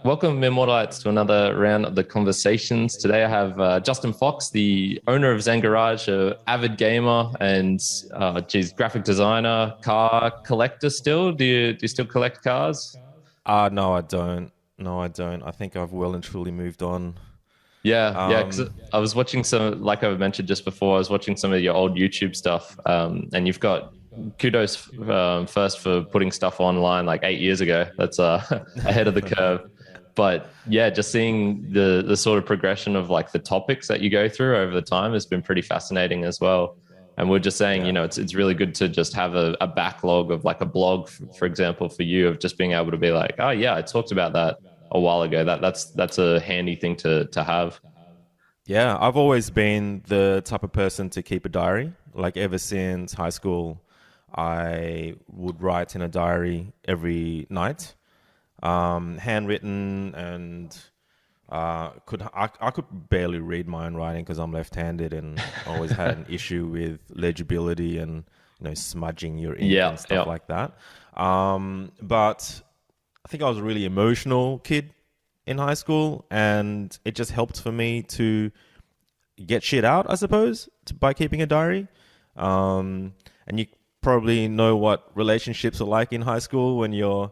Welcome, Immortalites, to another round of the conversations. Today I have Justin Fox, the owner of Zen Garage, an avid gamer and graphic designer, car collector still. Do you still collect cars? No, I don't. No, I don't. I think I've well and truly moved on. Yeah, because Um, I was watching some, like I mentioned just before, I was watching some of your old YouTube stuff, and you've got kudos first for putting stuff online like 8 years ago. That's ahead of the curve. But yeah, just seeing the sort of progression of like the topics that you go through over the time has been pretty fascinating as well. And we're just saying, yeah. it's really good to just have a backlog of like a blog, for example, for you of just being able to be like, oh yeah, I talked about that a while ago. That's a handy thing to have. Yeah, I've always been the type of person to keep a diary. Like ever since high school, I would write in a diary every night, handwritten, and I could barely read my own writing because I'm left-handed, and always had an issue with legibility and smudging your ink Yeah, and stuff yeah. like that. But I think I was a really emotional kid in high school, and it just helped for me to get shit out, I suppose, by keeping a diary. And you probably know what relationships are like in high school when you're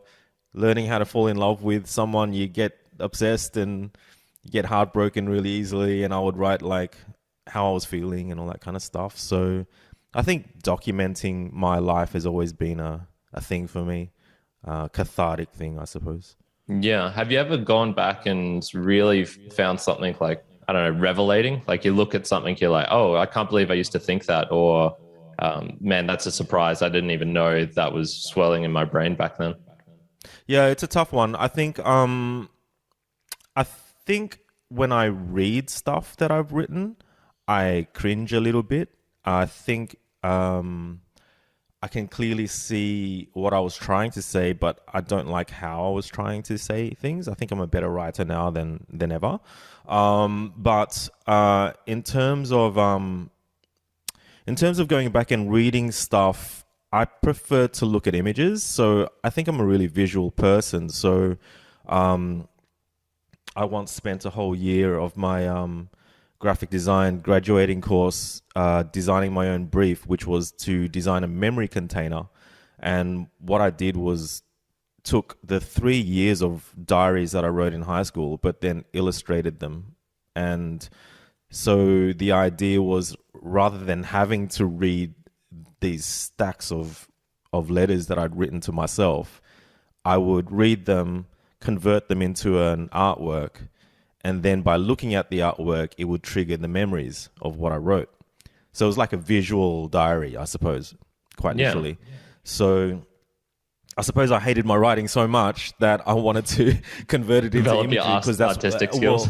learning how to fall in love with someone. You get obsessed and you get heartbroken really easily. And I would write like how I was feeling and all that kind of stuff. So I think documenting my life has always been a thing for me, cathartic thing, I suppose. Yeah. Have you ever gone back and really found something like, I don't know, revelating? Like you look at something, you're like, oh, I can't believe I used to think that. Or, man, that's a surprise. I didn't even know that was swelling in my brain back then. Yeah, it's a tough one. I think when I read stuff that I've written, I cringe a little bit. I think I can clearly see what I was trying to say, but I don't like how I was trying to say things. I think I'm a better writer now than ever. But in terms of going back and reading stuff, I prefer to look at images. So I think I'm a really visual person. So um, I once spent a whole year of my graphic design graduating course designing my own brief, which was to design a memory container. And what I did was took the 3 years of diaries that I wrote in high school, but then illustrated them. And so the idea was, rather than having to read these stacks of letters that I'd written to myself, I would read them, convert them into an artwork, and then by looking at the artwork, it would trigger the memories of what I wrote. So it was like a visual diary, I suppose, quite Yeah. literally. So I suppose I hated my writing so much that I wanted to convert it into Develop your imagery because that's artistic skills.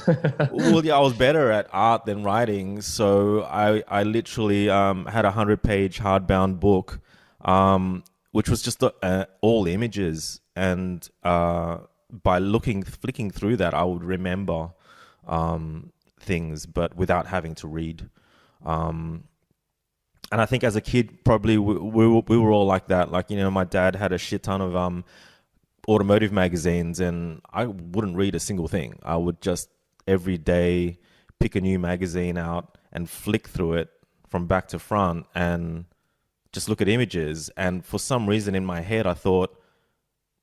well, yeah, I was better at art than writing. So I literally had a 100-page hardbound book, which was just all images, and by flicking through that, I would remember things, but without having to read. Um, and I think as a kid, probably we were all like that. Like, my dad had a shit ton of automotive magazines, and I wouldn't read a single thing. I would just every day pick a new magazine out and flick through it from back to front and just look at images. And for some reason in my head, I thought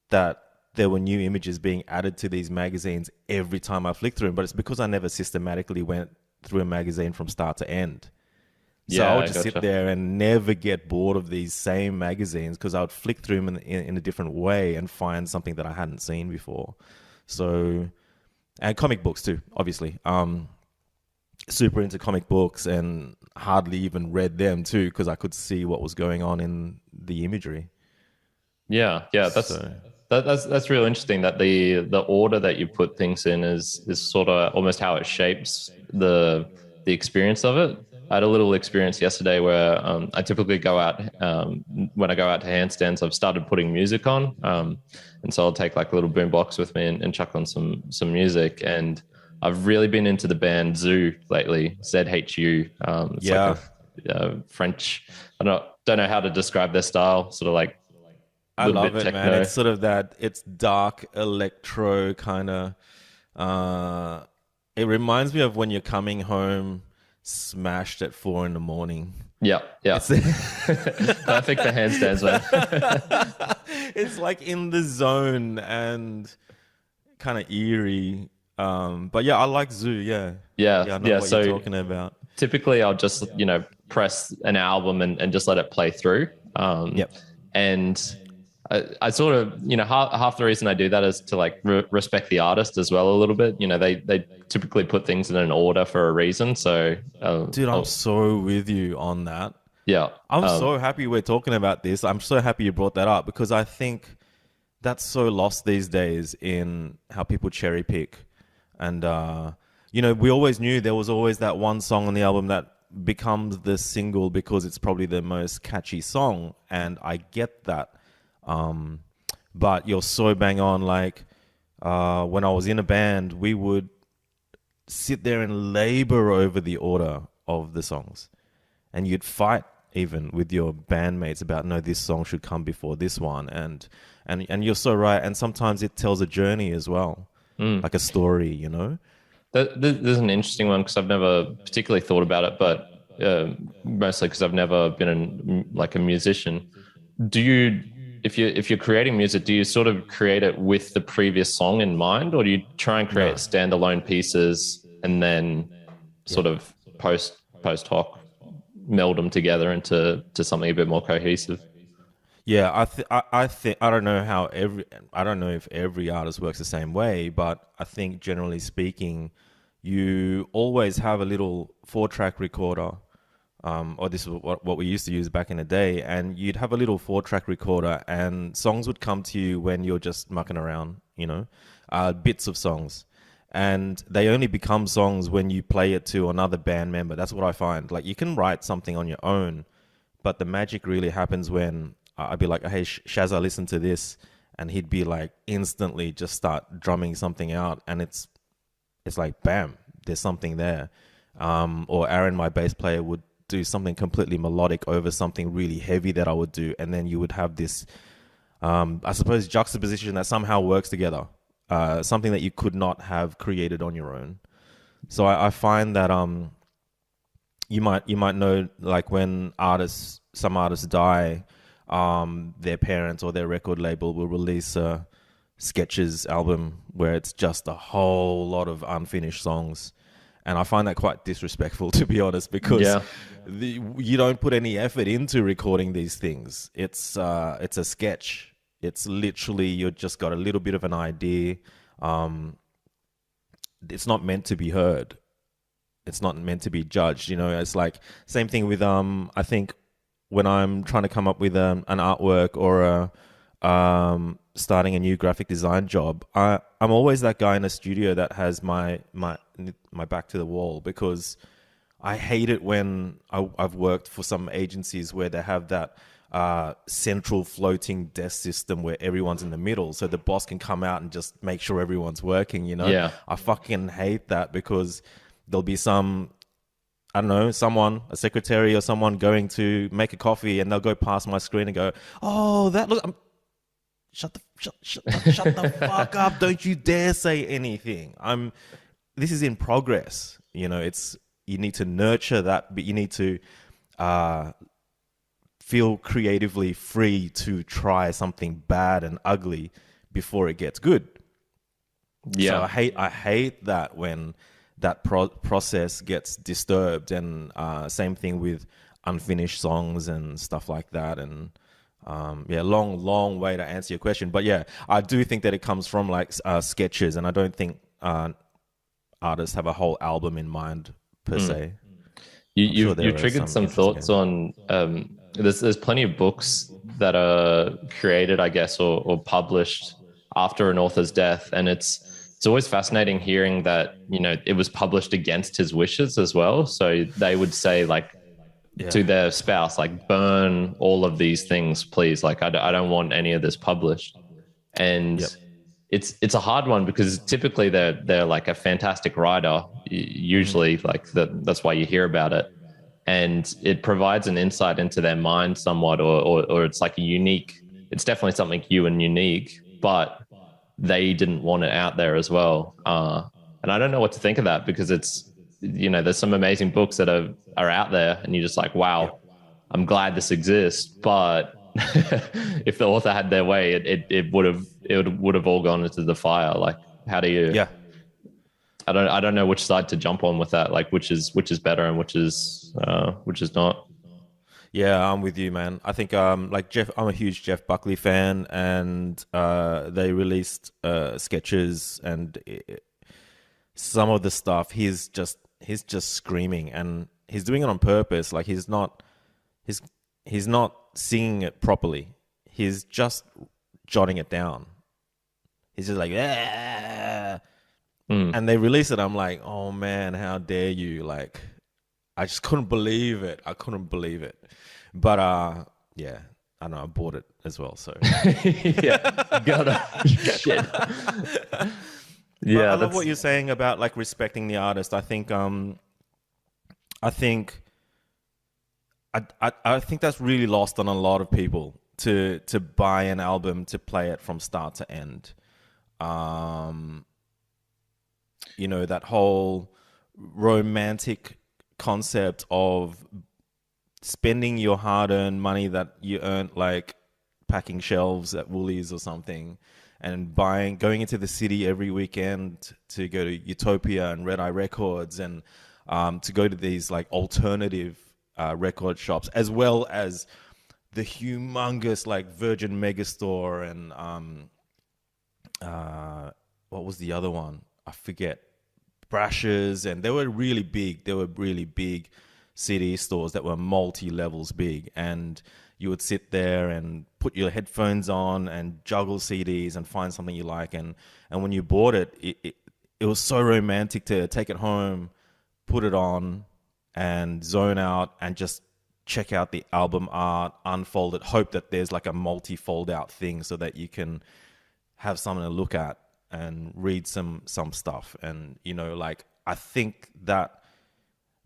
that there were new images being added to these magazines every time I flicked through them. But it's because I never systematically went through a magazine from start to end. So I Yeah, would I just sit gotcha. there and never get bored of these same magazines because I would flick through them in a different way and find something that I hadn't seen before. So, and comic books too, obviously. Super into comic books and hardly even read them too because I could see what was going on in the imagery. Yeah, yeah, So, that's real interesting that the order that you put things in is sort of almost how it shapes the experience of it. I had a little experience yesterday where I typically go out when I go out to handstands. I've started putting music on, and so I'll take like a little boombox with me and chuck on some music. And I've really been into the band Zoo lately, ZHU. It's like yeah. a French. I don't know how to describe their style. Sort of like I little love bit it, man. techno. It's sort of that. It's dark electro kind of. Uh, it reminds me of when you're coming home, smashed at 4 in the morning. Yeah, yeah. It's Perfect for handstands, man. it's like in the zone and kind of eerie. But yeah, I like Zoo. Yeah, Yeah, yeah, I know yeah. what you're So talking about. typically I'll just, press an album and just let it play through. Yep. And I sort of, half the reason I do that is to like respect the artist as well a little bit. They typically put things in an order for a reason. So, Dude, I'm so with you on that. yeah, I'm so happy we're talking about this. I'm so happy you brought that up because I think that's so lost these days in how people cherry pick. And, we always knew there was always that one song on the album that becomes the single because it's probably the most catchy song. And I get that. But you're so bang on. Like, when I was in a band, we would sit there and labor over the order of the songs. And you'd fight even with your bandmates about, no, this song should come before this one. And you're so right. And sometimes it tells a journey as well, like a story. There's an interesting one because I've never particularly thought about it, but mostly because I've never been like a musician. Do you, if you're creating music, do you sort of create it with the previous song in mind, or do you try and create standalone pieces and then sort of post hoc meld them together into something a bit more cohesive? Yeah, I think I don't know how I don't know if every artist works the same way, but I think generally speaking, you always have a little 4-track recorder, or this is what we used to use back in the day, and you'd have a little 4-track recorder, and songs would come to you when you're just mucking around, bits of songs. And they only become songs when you play it to another band member. That's what I find. Like, you can write something on your own, but the magic really happens when I'd be like, hey, Shazza, listen to this. And he'd be like, instantly just start drumming something out. And it's like, bam, there's something there. Or Aaron, my bass player, would do something completely melodic over something really heavy that I would do. And then you would have this, I suppose, juxtaposition that somehow works together. Something that you could not have created on your own. So I find that you might know, like, when some artists die, their parents or their record label will release a sketches album where it's just a whole lot of unfinished songs. And I find that quite disrespectful, to be honest, because you don't put any effort into recording these things. It's a sketch. It's literally, you just got a little bit of an idea. It's not meant to be heard. It's not meant to be judged. It's like same thing with I think when I'm trying to come up with an artwork or starting a new graphic design job, I'm always that guy in the studio that has my back to the wall, because I hate it when I've worked for some agencies where they have that central floating desk system where everyone's in the middle, so the boss can come out and just make sure everyone's working. Yeah. I fucking hate that, because there'll be some, I don't know, a secretary or someone going to make a coffee, and they'll go past my screen and go, "Oh, that look." Shut the fuck up! Don't you dare say anything. This is in progress. You need to nurture that, but you need to feel creatively free to try something bad and ugly before it gets good. Yeah. So I hate that when that process gets disturbed, and same thing with unfinished songs and stuff like that. And long way to answer your question, but yeah, I do think that it comes from like sketches, and I don't think artists have a whole album in mind per se. You triggered some thoughts on there's plenty of books that are created, I guess, or published after an author's death, and it's always fascinating hearing that it was published against his wishes as well. So they would say, like, to their spouse, like, burn all of these things, please. Like, I don't want any of this published. And it's a hard one, because typically they're like a fantastic writer, usually, like that's why you hear about it. And it provides an insight into their mind somewhat, or it's like it's definitely something new and unique, but they didn't want it out there as well. And I don't know what to think of that, because it's, there's some amazing books that are out there, and you're just like, Yeah. wow, I'm glad this exists. But if the author had their way, it would have all gone into the fire. Like, how do you? Yeah. I don't know which side to jump on with that. Like, which is better and which is not. Yeah, I'm with you, man. I think like Jeff, I'm a huge Jeff Buckley fan, and they released sketches, and some of the stuff he's just screaming, and he's doing it on purpose. Like he's he's not singing it properly. He's just jotting it down. He's just like, "Ah." And they release it. I'm like, oh man, how dare you? Like, I just couldn't believe it. I couldn't believe it. But yeah, I know I bought it as well. So Yeah, gotta shit. But Yeah, I love that's what you're saying about like respecting the artist. I think I think that's really lost on a lot of people to buy an album to play it from start to end. Um, that whole romantic concept of spending your hard-earned money that you earned like packing shelves at Woolies or something, and going into the city every weekend to go to Utopia and Red Eye Records, and to go to these like alternative record shops, as well as the humongous like Virgin Megastore, and what was the other one? I forget. Brashes, and they were really big. They were really big CD stores that were multi-levels big, and you would sit there and put your headphones on and juggle CDs and find something you like, and when you bought it was so romantic to take it home, put it on, and zone out and just check out the album art, unfold it, hope that there's like a multi-fold out thing so that you can have something to look at and read some stuff. And like, I think that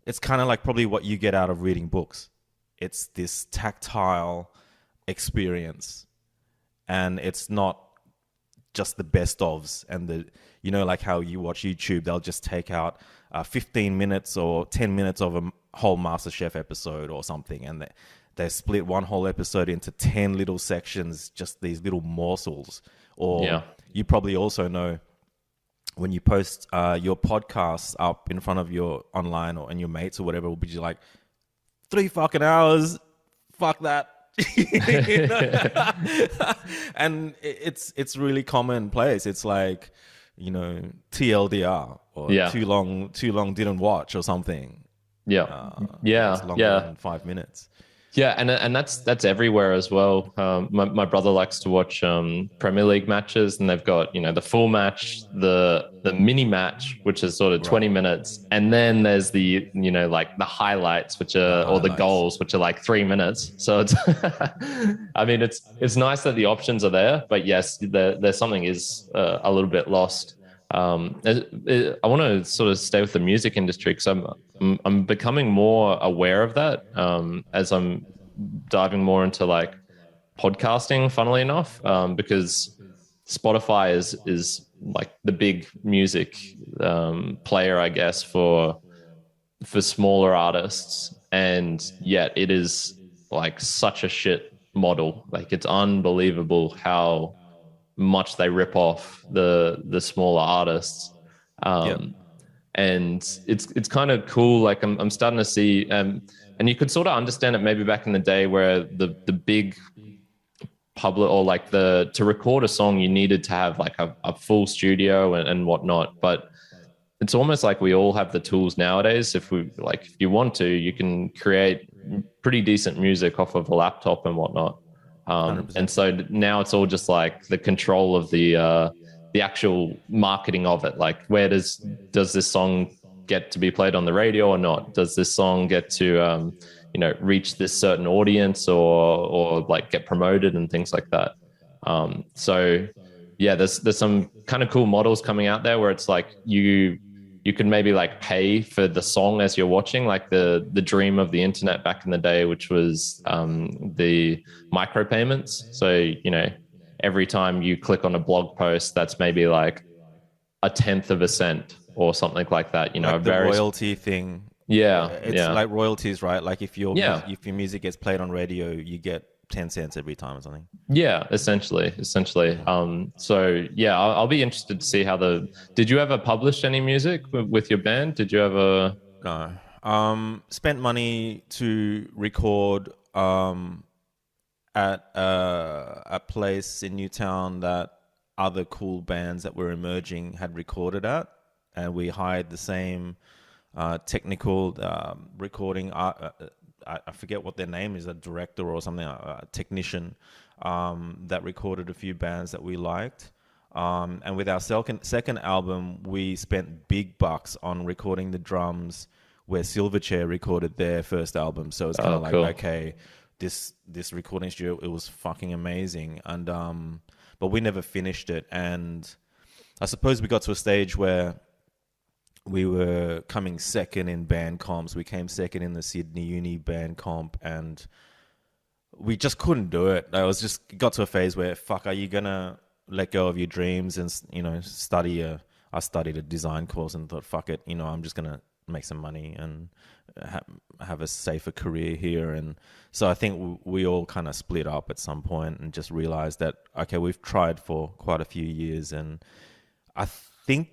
it's kind of like probably what you get out of reading books. It's this tactile experience, and it's not just the best ofs, and like how you watch YouTube, they'll just take out 15 minutes or 10 minutes of a whole MasterChef episode or something, and they split one whole episode into 10 little sections, just these little morsels. Or Yeah. you probably also know, when you post your podcasts up in front of your online or and your mates or whatever, will be just like 3 fucking hours. Fuck that. And it's really commonplace. It's like, TLDR, or Yeah. too long didn't watch or something. Yeah. It's longer Yeah. than 5 minutes. Yeah, and that's everywhere as well. My brother likes to watch Premier League matches, and they've got the full match, the mini match, which is sort of 20 minutes, and then there's the like the highlights, which are or the goals, which are like 3 minutes. So it's I mean it's nice that the options are there, but yes, there's something is a little bit lost. I want to sort of stay with the music industry, because I'm becoming more aware of that as I'm diving more into like podcasting, funnily enough, because Spotify is like the big music player, I guess, for smaller artists, and yet it is like such a shit model. Like, it's unbelievable how much they rip off the smaller artists. And it's kind of cool. Like, I'm starting to see, and you could sort of understand it maybe back in the day, where the big public, or like to record a song, you needed to have like a full studio and whatnot. But it's almost like we all have the tools nowadays. If you want to, you can create pretty decent music off of a laptop and whatnot. And so now it's all just like the control of the actual marketing of it. Like, where does this song get to be played on the radio or not? Does this song get to reach this certain audience, or like get promoted and things like that? So yeah, there's some kind of cool models coming out there where it's like you could maybe like pay for the song as you're watching, like the dream of the internet back in the day, which was the micropayments. So, every time you click on a blog post, that's maybe like a tenth of a cent or something like that. A Like the very royalty thing. yeah, It's yeah, like royalties, right? Like if yeah. if your music gets played on radio, you get 10 cents every time or something. Yeah, essentially. So yeah, I'll be interested to see how did you ever publish any music with your band? Did you ever? No. Spent money to record at a place in Newtown that other cool bands that were emerging had recorded at, and we hired the same technical recording. I forget what their name is, a director or something, a technician that recorded a few bands that we liked. And with our second album, we spent big bucks on recording the drums where Silverchair recorded their first album. So it's kind of like, Cool. okay, this recording studio, it was fucking amazing. And but we never finished it. And I suppose we got to a stage where we were coming second in band comps. We came second in the Sydney Uni band comp, and we just couldn't do it. Got to a phase where, fuck, are you gonna let go of your dreams and study I studied a design course and thought, fuck it, I'm just gonna make some money and have a safer career here. And so I think we all kind of split up at some point and just realized that, okay, we've tried for quite a few years, and I think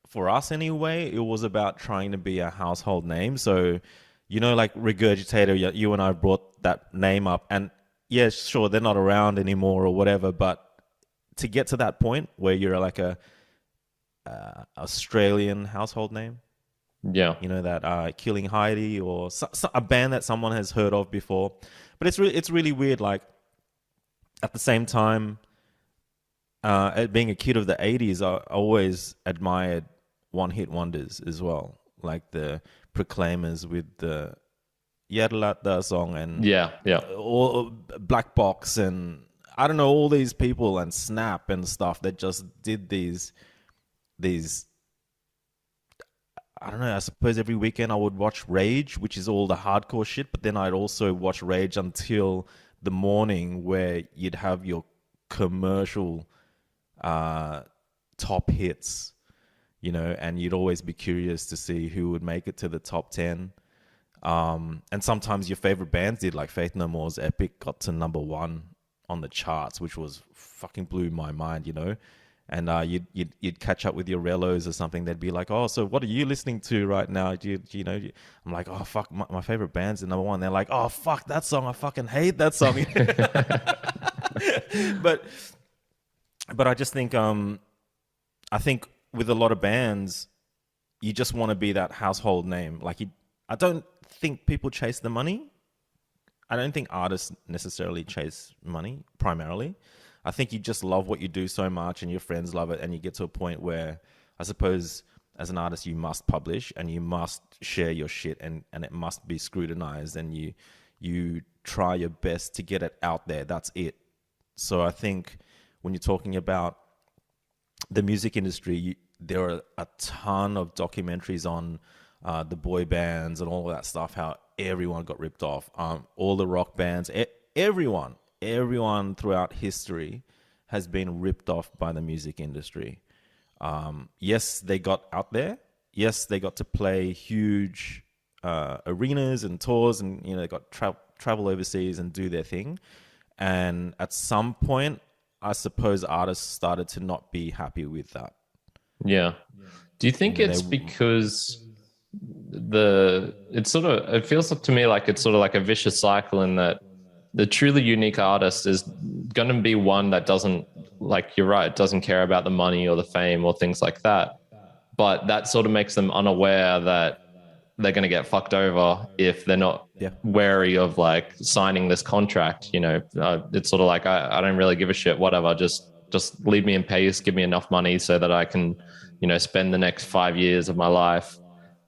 for us anyway, it was about trying to be a household name. So, like Regurgitator, you and I brought that name up, and yeah, sure, they're not around anymore or whatever, but to get to that point where you're like a Australian household name, Yeah, that Killing Heidi or a band that someone has heard of before. But it's really weird. Like at the same time, being a kid of the '80s, I always admired one-hit wonders as well, like the Proclaimers with the Yadalata song and yeah, yeah. all Black Box and I don't know, all these people and Snap and stuff that just did these I don't know, I suppose every weekend I would watch Rage, which is all the hardcore shit, but then I'd also watch Rage until the morning where you'd have your commercial top hits, and you'd always be curious to see who would make it to the top 10. And sometimes your favorite bands did, like Faith No More's Epic got to #1 on the charts, which was fucking blew my mind, And you'd catch up with your relos or something. They'd be like, "Oh, so what are you listening to right now? Do you know?" I'm like, "Oh fuck, my favorite band's the #1." They're like, "Oh fuck that song, I fucking hate that song." but I just think I think with a lot of bands, you just want to be that household name. Like I don't think people chase the money. I don't think artists necessarily chase money primarily. I think you just love what you do so much and your friends love it, and you get to a point where I suppose as an artist you must publish and you must share your shit and it must be scrutinized, and you try your best to get it out there. That's it. So I think when you're talking about the music industry, there are a ton of documentaries on the boy bands and all of that stuff, how everyone got ripped off. All the rock bands, everyone throughout history has been ripped off by the music industry. Yes, they got out there. Yes, they got to play huge arenas and tours, and they got travel overseas and do their thing. And at some point, I suppose artists started to not be happy with that. Yeah. Do you think it's because it feels to me like it's sort of like a vicious cycle in that the truly unique artist is going to be one that doesn't, like you're right, doesn't care about the money or the fame or things like that. But that sort of makes them unaware that they're going to get fucked over if they're not wary of like signing this contract. It's sort of like, I don't really give a shit, whatever. Just leave me in peace, give me enough money so that I can, spend the next 5 years of my life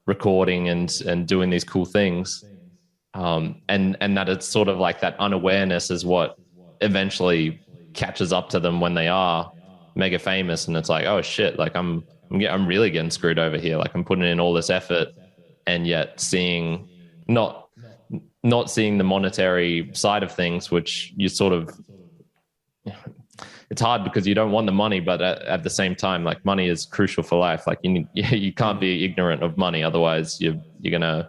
recording and doing these cool things. And that it's sort of like that unawareness is what eventually catches up to them when they are mega famous. And it's like, oh shit, like I'm I'm really getting screwed over here. Like I'm putting in all this effort, and yet seeing not not seeing the monetary side of things, which you sort of it's hard because you don't want the money, but at the same time, like money is crucial for life. Like you can't be ignorant of money, otherwise you're gonna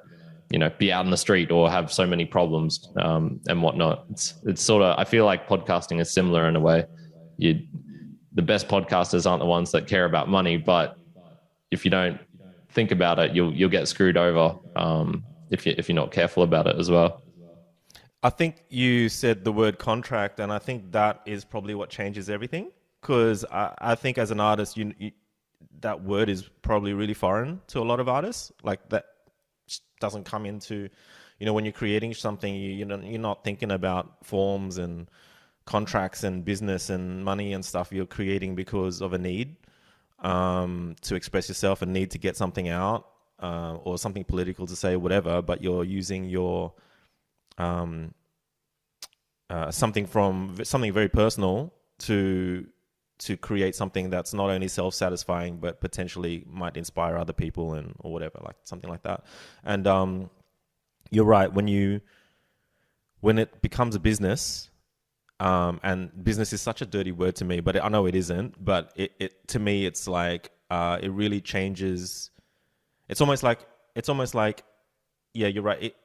be out in the street or have so many problems and whatnot. It's sort of, I feel like podcasting is similar in a way. The best podcasters aren't the ones that care about money, but if you don't think about it, you'll get screwed over if you're not careful about it as well. I think you said the word contract, and I think that is probably what changes everything. Because I think as an artist, that word is probably really foreign to a lot of artists. Like that doesn't come into, when you're creating something, you're not thinking about forms and contracts and business and money and stuff. You're creating because of a need to express yourself, a need to get something out, or something political to say, whatever. But you're using your something very personal to create something that's not only self-satisfying but potentially might inspire other people or whatever, like something like that. And you're right, when it becomes a business, and business is such a dirty word to me, but I know it isn't, but it to me it's like it really changes. It's almost like yeah, you're right.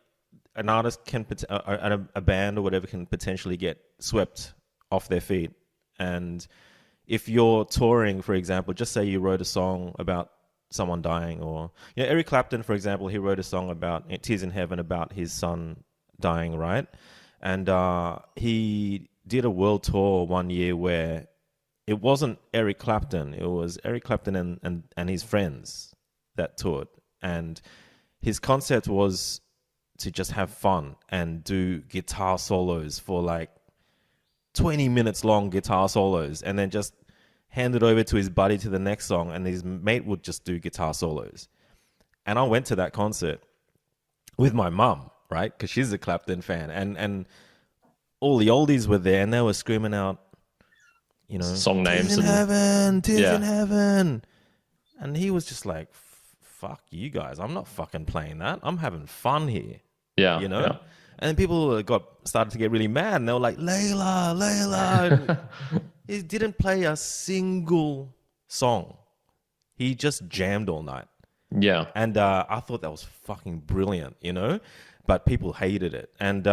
An artist can, a band or whatever, can potentially get swept off their feet. And if you're touring, for example, just say you wrote a song about someone dying, or Eric Clapton, for example, he wrote a song about Tears in Heaven about his son dying, right? And he did a world tour one year where it wasn't Eric Clapton, it was Eric Clapton and his friends that toured. And his concept was to just have fun and do guitar solos for like 20 minutes long guitar solos, and then just hand it over to his buddy to the next song, and his mate would just do guitar solos. And I went to that concert with my mum, right? Because she's a Clapton fan, and all the oldies were there, and they were screaming out, song names, Tears in Heaven, Tears in Heaven. And he was just like, fuck you guys, I'm not fucking playing that. I'm having fun here. Yeah. And then people started to get really mad, and they were like, Layla. He didn't play a single song. He just jammed all night. Yeah. And I thought that was fucking brilliant, but people hated it. And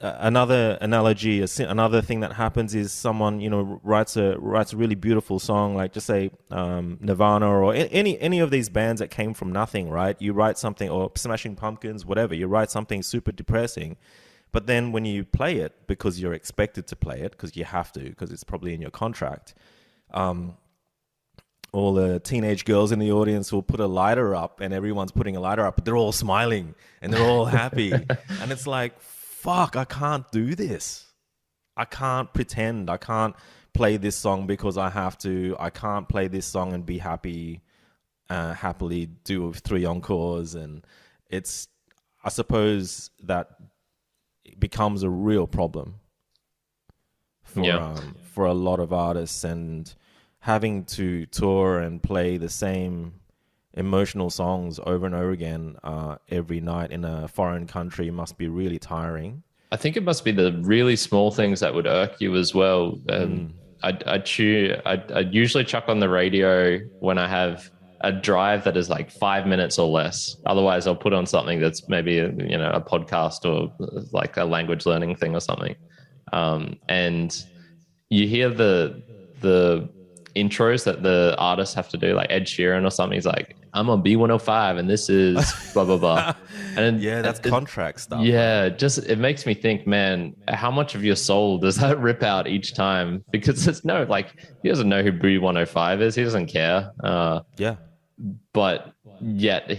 another analogy, another thing that happens is someone, writes a really beautiful song, like just say Nirvana or any of these bands that came from nothing, right? You write something, or Smashing Pumpkins, whatever, you write something super depressing, but then when you play it, because you're expected to play it, because you have to, because it's probably in your contract, all the teenage girls in the audience will put a lighter up, and everyone's putting a lighter up, but they're all smiling and they're all happy. And it's like, fuck, I can't do this. I can't pretend. I can't play this song because I have to. I can't play this song and be happy, happily do 3 encores. And I suppose that it becomes a real problem for a lot of artists, and having to tour and play the same emotional songs over and over again every night in a foreign country must be really tiring. I think it must be the really small things that would irk you as well. I'd usually chuck on the radio when I have a drive that is like 5 minutes or less. Otherwise, I'll put on something that's maybe a podcast or like a language learning thing or something. And you hear the intros that the artists have to do, like Ed Sheeran or something. He's like, I'm on B105 and this is blah, blah, blah. And that's contract stuff. Yeah, it makes me think, man, how much of your soul does that rip out each time? Because he doesn't know who B105 is. He doesn't care. But yet,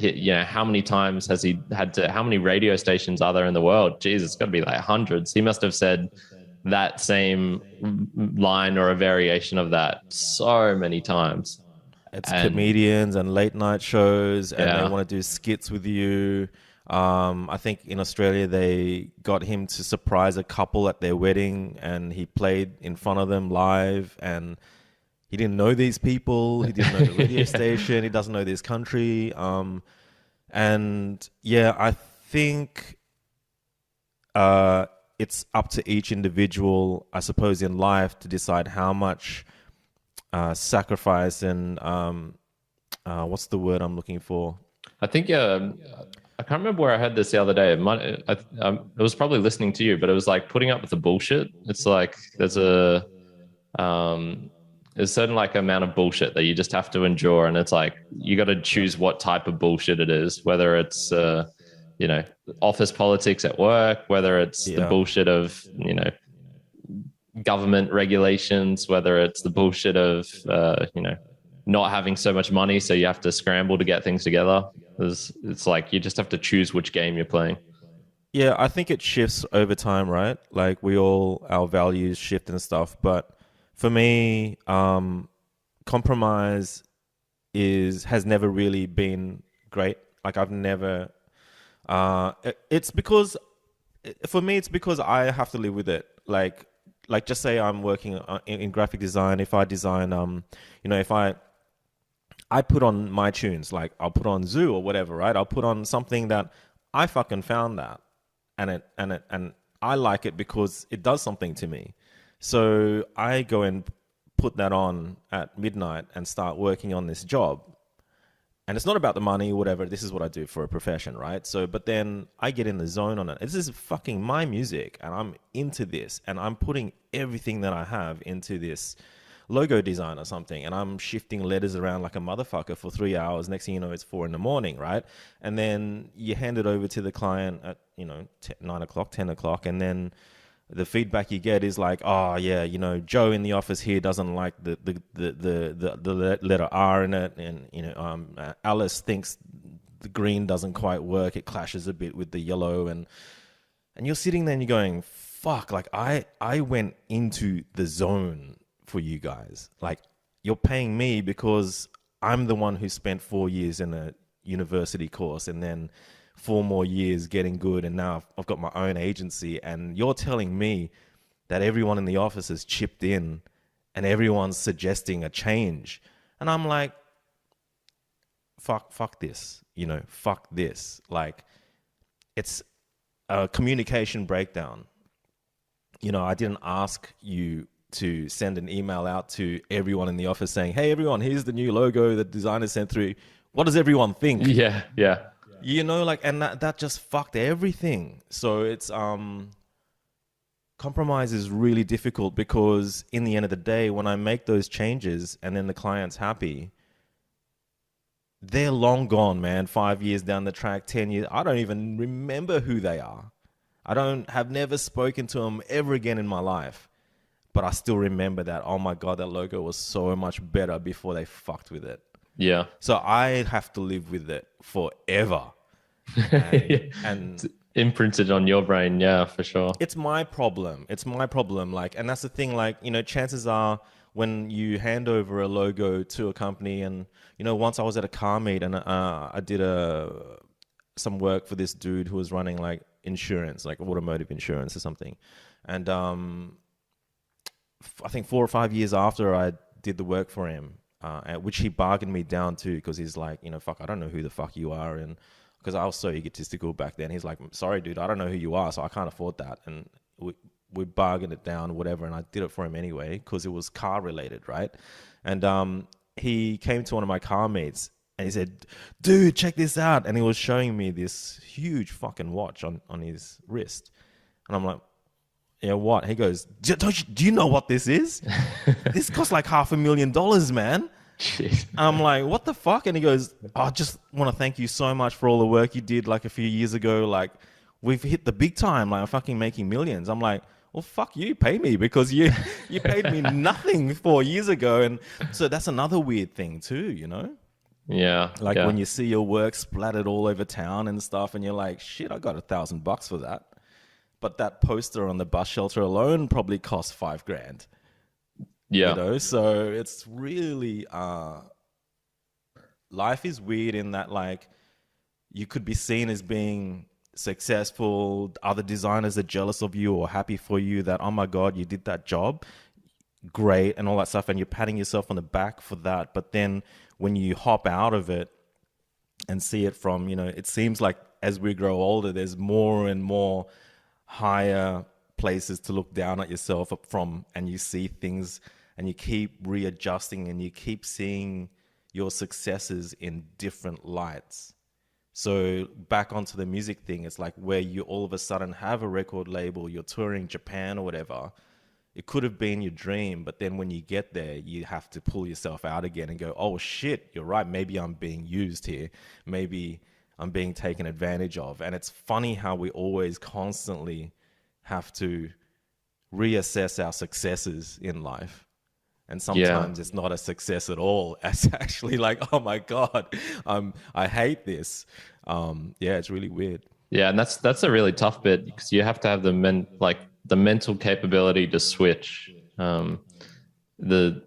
how many times has he had to, how many radio stations are there in the world? Jeez, it's got to be like hundreds. He must have said that same line or a variation of that so many times. It's comedians and late night shows, and they want to do skits with you. I think in Australia they got him to surprise a couple at their wedding, and he played in front of them live, and he didn't know these people. He didn't know the radio Yeah. station. He doesn't know this country. And yeah, I think it's up to each individual, I suppose, in life to decide how much sacrifice and what's the word I'm looking for? I think I can't remember where I heard this the other day. It was probably listening to you, but it was like putting up with the bullshit. It's like um, there's a certain like amount of bullshit that you just have to endure, and it's like you got to choose what type of bullshit it is, whether it's you know, office politics at work, whether it's the Yeah. bullshit of, you know, government regulations, whether it's the bullshit of you know, not having so much money, so you have to scramble to get things together. It's like you just have to choose which game you're playing. Yeah, I think it shifts over time, right? Like our values shift and stuff. But for me, compromise has never really been great. Like I've never, it's because, for me, it's because I have to live with it. Like just say I'm working in graphic design. If I design, if I put on my tunes, like I'll put on Zoo or whatever, right? I'll put on something that I fucking found that, and I like it because it does something to me. So I go and put that on at midnight and start working on this job. And it's not about the money or whatever. This is what I do for a profession, right? So, but then I get in the zone on it. This is fucking my music, and I'm into this, and I'm putting everything that I have into this logo design or something, and I'm shifting letters around like a motherfucker for 3 hours. Next thing you know, it's 4 in the morning, right? And then you hand it over to the client at 9 o'clock, 10 o'clock, and then the feedback you get is like, oh yeah, Joe in the office here doesn't like the letter R in it, and Alice thinks the green doesn't quite work. It clashes a bit with the yellow, and you're sitting there and you're going, fuck, like I went into the zone for you guys. Like you're paying me because I'm the one who spent 4 years in a university course and then 4 more years getting good, and now I've got my own agency, and you're telling me that everyone in the office has chipped in and everyone's suggesting a change. And I'm like, fuck this, fuck this. Like it's a communication breakdown. I didn't ask you to send an email out to everyone in the office saying, hey, everyone, here's the new logo that designer sent through. What does everyone think? Yeah, yeah. And that just fucked everything. So it's, compromise is really difficult because in the end of the day, when I make those changes and then the client's happy, they're long gone, man. 5 years down the track, 10 years. I don't even remember who they are. Have never spoken to them ever again in my life. But I still remember that, oh my God, that logo was so much better before they fucked with it. Yeah. So I have to live with it forever. And It's imprinted on your brain. Yeah, for sure. it's my problem. It's my problem. Like, and that's the thing, like, chances are when you hand over a logo to a company, and, once I was at a car meet and I did some work for this dude who was running like insurance, like automotive insurance or something. And I think 4 or 5 years after I did the work for him, which he bargained me down to, because he's like, fuck, I don't know who the fuck you are. And because I was so egotistical back then, he's like, sorry, dude, I don't know who you are, so I can't afford that. And we bargained it down, whatever. And I did it for him anyway, because it was car related, right? And he came to one of my car meets and he said, dude, check this out. And he was showing me this huge fucking watch on his wrist. And I'm like, yeah, what? He goes, do you know what this is? This costs like $500,000, man. Jeez. And I'm like, what the fuck? And he goes, I just want to thank you so much for all the work you did like a few years ago. Like, we've hit the big time. Like, I'm fucking making millions. I'm like, well, fuck you, pay me, because you paid me nothing 4 years ago. And so that's another weird thing too, Yeah. Like yeah. when you see your work splattered all over town and stuff, and you're like, shit, I got $1,000 for that. But that poster on the bus shelter alone probably cost $5,000. Yeah. So it's really, life is weird in that, like, you could be seen as being successful. Other designers are jealous of you or happy for you that, oh my God, you did that job. great and all that stuff, and you're patting yourself on the back for that. But then when you hop out of it and see it from, it seems like as we grow older, there's more and more higher places to look down at yourself up from, and you see things and you keep readjusting and you keep seeing your successes in different lights. So back onto the music thing, it's like where you all of a sudden have a record label, you're touring Japan or whatever. It could have been your dream, but then when you get there, you have to pull yourself out again and go, oh shit, you're right. Maybe I'm being used here. Maybe I'm being taken advantage of. And it's funny how we always constantly have to reassess our successes in life. And Yeah. sometimes it's not a success at all. It's actually like, oh my God, I hate this. Yeah, it's really weird. Yeah, and that's a really tough bit because you have to have the mental capability to switch. The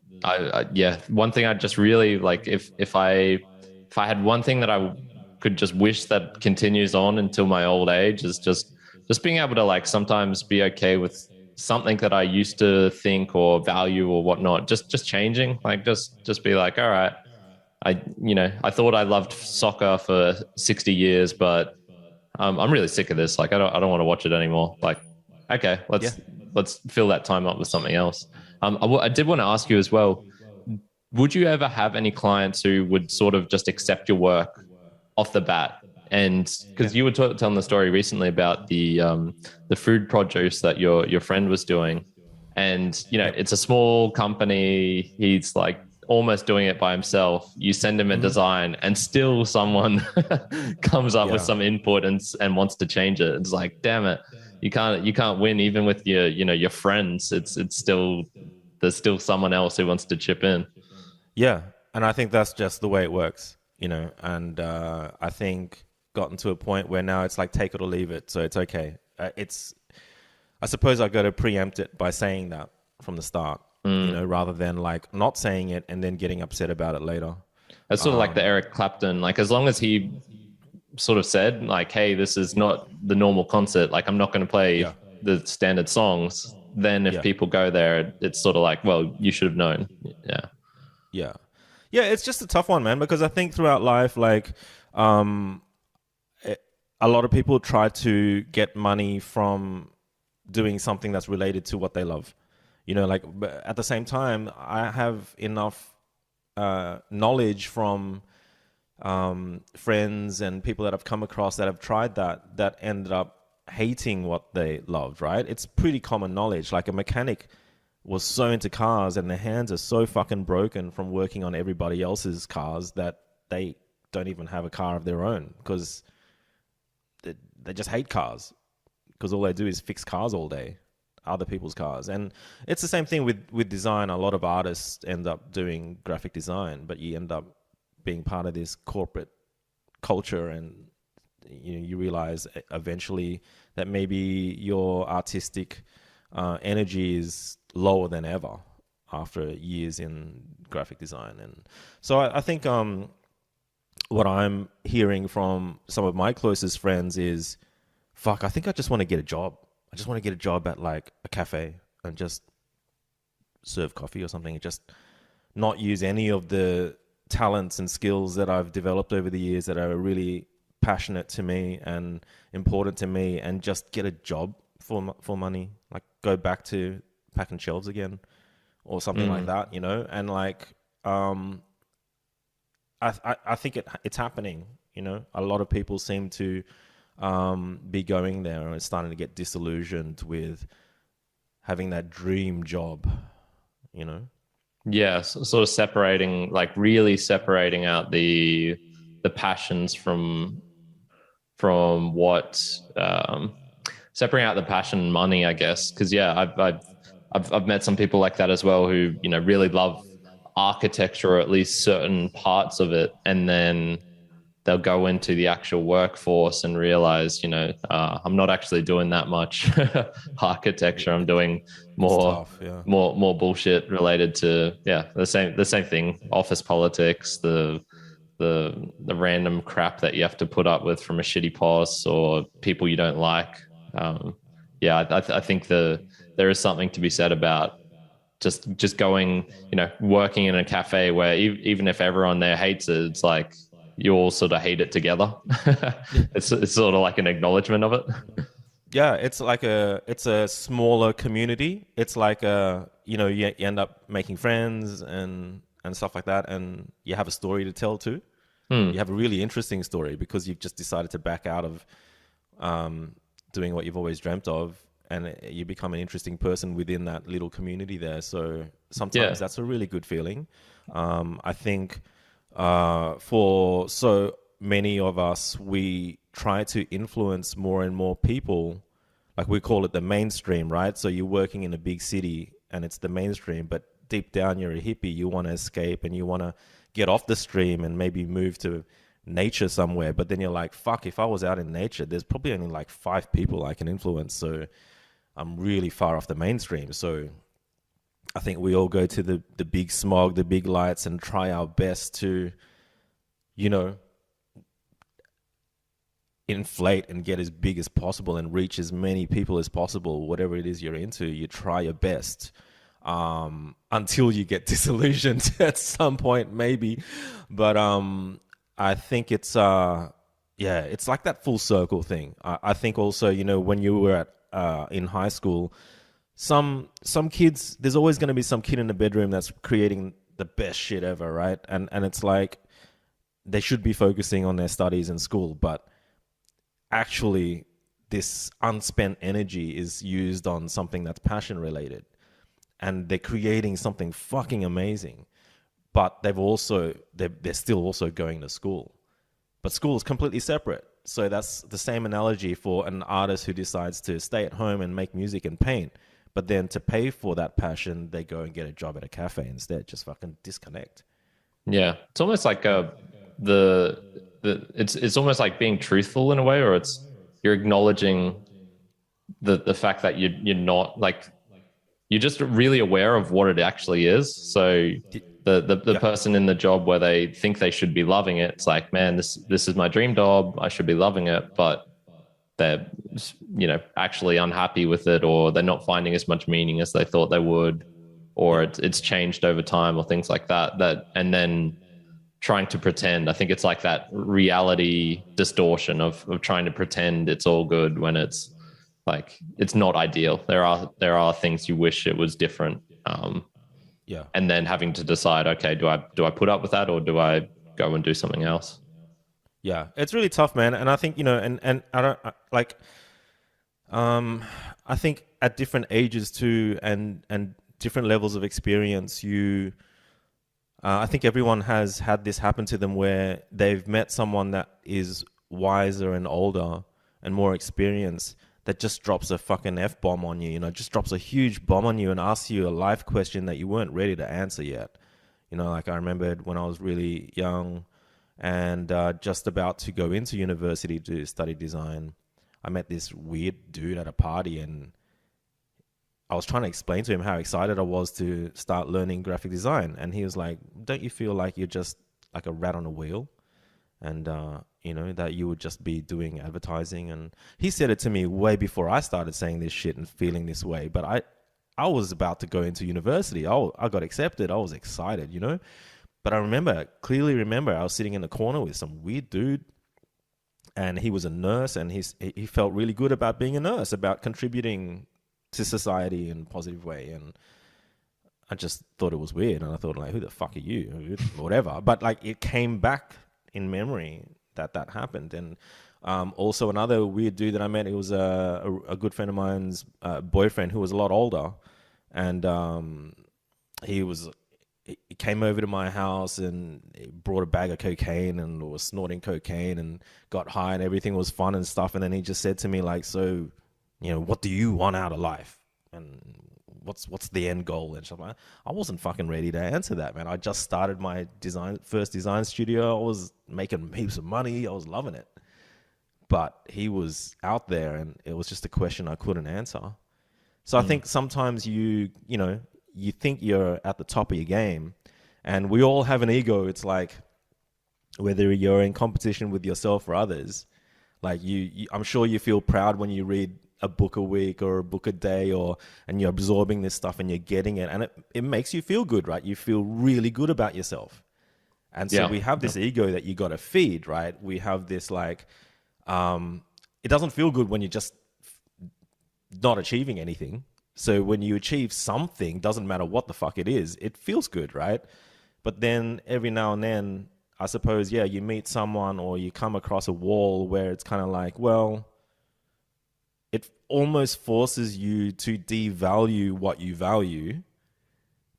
yeah, one thing I just really like, if I had one thing that I could just wish that continues on until my old age, is just being able to like sometimes be okay with something that I used to think or value or whatnot, just changing. Like just be like, all right, I thought I loved soccer for 60 years, but I'm really sick of this. Like I don't want to watch it anymore. Like, okay, Yeah. let's fill that time up with something else. I did want to ask you as well. Would you ever have any clients who would sort of just accept your work off the bat? And Yeah. because you were telling the story recently about the food produce that your friend was doing, and Yep. it's a small company. He's like almost doing it by himself. You send him a Mm-hmm. design, and still someone comes up with Yeah. some input and wants to change it. It's like, damn it, you can't win even with your friends. It's still there's still someone else who wants to chip in. Yeah. And I think that's just the way it works, and I think gotten to a point where now it's like take it or leave it. So it's okay. I suppose I got to preempt it by saying that from the start, rather than like not saying it and then getting upset about it later. It's sort of like the Eric Clapton. Like as long as he sort of said like, "Hey, this is not the normal concert. Like I'm not going to play Yeah. the standard songs." Then if Yeah. people go there, it's sort of like, well, you should have known. Yeah. Yeah. Yeah. It's just a tough one, man, because I think throughout life, like, um, a lot of people try to get money from doing something that's related to what they love. Like, but at the same time, I have enough knowledge from friends and people that I've come across that have tried that ended up hating what they loved, right? It's pretty common knowledge. Like a mechanic was so into cars and their hands are so fucking broken from working on everybody else's cars that they don't even have a car of their own because they just hate cars because all they do is fix cars all day, other people's cars. And it's the same thing with design. A lot of artists end up doing graphic design, but you end up being part of this corporate culture, and you realize eventually that maybe your artistic energy is lower than ever after years in graphic design. And so I think what I'm hearing from some of my closest friends is, fuck, I think I just want to get a job. I just want to get a job at like a cafe and just serve coffee or something, and just not use any of the talents and skills that I've developed over the years that are really passionate to me and important to me, and just get a job for money, like go back to packing shelves again or something like that, and like I think it's happening. A lot of people seem to be going there and starting to get disillusioned with having that dream job. Yeah, sort of separating, like really separating out the passions from what separating out the passion and money, I guess. Because yeah, I've met some people like that as well who really love architecture, or at least certain parts of it, and then they'll go into the actual workforce and realize, I'm not actually doing that much architecture. I'm doing It's more, tough, yeah. more bullshit related to, the same thing, office politics, the random crap that you have to put up with from a shitty boss or people you don't like. I think there is something to be said about just going, working in a cafe where even if everyone there hates it, it's like you all sort of hate it together. It's sort of like an acknowledgement of it. Yeah, it's a smaller community. It's like you end up making friends and stuff like that, and you have a story to tell too. You have a really interesting story because you've just decided to back out of doing what you've always dreamt of, and you become an interesting person within that little community there. So Yeah. sometimes that's a really good feeling. I think for so many of us, we try to influence more and more people. Like we call it the mainstream, right? So you're working in a big city and it's the mainstream, but deep down you're a hippie. You want to escape and you want to get off the stream and maybe move to nature somewhere. But then you're like, fuck, if I was out in nature, there's probably only like 5 people I can influence. So I'm really far off the mainstream. So I think we all go to the big smog, the big lights, and try our best to, you know, inflate and get as big as possible and reach as many people as possible. Whatever it is you're into, you try your best until you get disillusioned at some point, maybe. But I think it's it's like that full circle thing. I think also, when you were in high school, some kids, there's always going to be some kid in the bedroom that's creating the best shit ever, right? And it's like they should be focusing on their studies in school, but actually this unspent energy is used on something that's passion related, and they're creating something fucking amazing, but they're still also going to school, but school is completely separate. So that's the same analogy for an artist who decides to stay at home and make music and paint, but then to pay for that passion they go and get a job at a cafe instead. Just fucking disconnect. Yeah, it's almost like it's almost like being truthful in a way, or you're acknowledging the fact that you're not like, you're just really aware of what it actually is. So the person in the job where they think they should be loving it, it's like, man, this is my dream job, I should be loving it, but they're actually unhappy with it, or they're not finding as much meaning as they thought they would, or it's changed over time, or things like that, and then trying to pretend. I think it's like that reality distortion of trying to pretend it's all good when it's like, it's not ideal. There are things you wish it was different. And then having to decide, okay, do I put up with that, or do I go and do something else? Yeah, it's really tough, man. And I think, and I don't like, I think at different ages too, and different levels of experience, I think everyone has had this happen to them where they've met someone that is wiser and older and more experienced, that just drops a fucking F-bomb on you, just drops a huge bomb on you and asks you a life question that you weren't ready to answer yet. Like I remembered when I was really young and just about to go into university to study design, I met this weird dude at a party, and I was trying to explain to him how excited I was to start learning graphic design. And he was like, don't you feel like you're just like a rat on a wheel? And, that you would just be doing advertising. And he said it to me way before I started saying this shit and feeling this way. But I was about to go into university. I got accepted. I was excited, But I clearly remember I was sitting in the corner with some weird dude, and he was a nurse, and he felt really good about being a nurse, about contributing to society in a positive way. And I just thought it was weird, and I thought, like, who the fuck are you? Whatever. But like, it came back in memory that happened. And also another weird dude that I met, it was a good friend of mine's boyfriend, who was a lot older, and he came over to my house and he brought a bag of cocaine and was snorting cocaine and got high, and everything was fun and stuff. And then he just said to me, like, so, what do you want out of life? And what's the end goal? And stuff. I wasn't fucking ready to answer that, man. I just started my first design studio. I was making heaps of money. I was loving it. But he was out there, and it was just a question I couldn't answer. So I think sometimes you think you're at the top of your game, and we all have an ego. It's like, whether you're in competition with yourself or others, like I'm sure you feel proud when you read a book a week or a book a day, or and you're absorbing this stuff and you're getting it, and it makes you feel good, right? You feel really good about yourself. And so Yeah. we have this ego that you got to feed, right? We have this like, it doesn't feel good when you're just not achieving anything. So when you achieve something, doesn't matter what the fuck it is, it feels good, right? But then every now and then, I suppose, yeah, you meet someone or you come across a wall where it's kind of like, well, it almost forces you to devalue what you value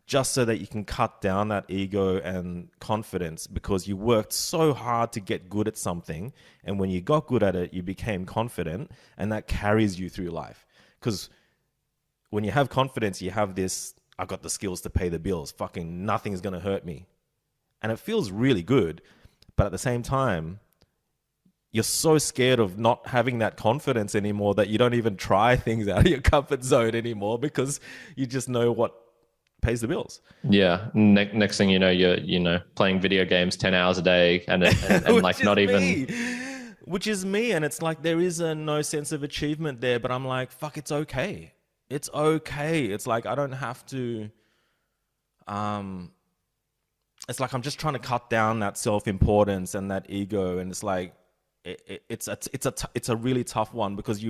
just so that you can cut down that ego and confidence, because you worked so hard to get good at something. And when you got good at it, you became confident, and that carries you through life. Because when you have confidence, you have this, I got the skills to pay the bills. Fucking nothing's going to hurt me. And it feels really good. But at the same time, you're so scared of not having that confidence anymore that you don't even try things out of your comfort zone anymore, because you just know what pays the bills. Yeah. Next thing you know, you're playing video games 10 hours a day, and like not even. Which is me. And it's like there is no sense of achievement there, but I'm like, fuck, it's okay. It's okay. It's like I don't have to. It's like I'm just trying to cut down that self-importance and that ego, and it's like it's a really tough one, because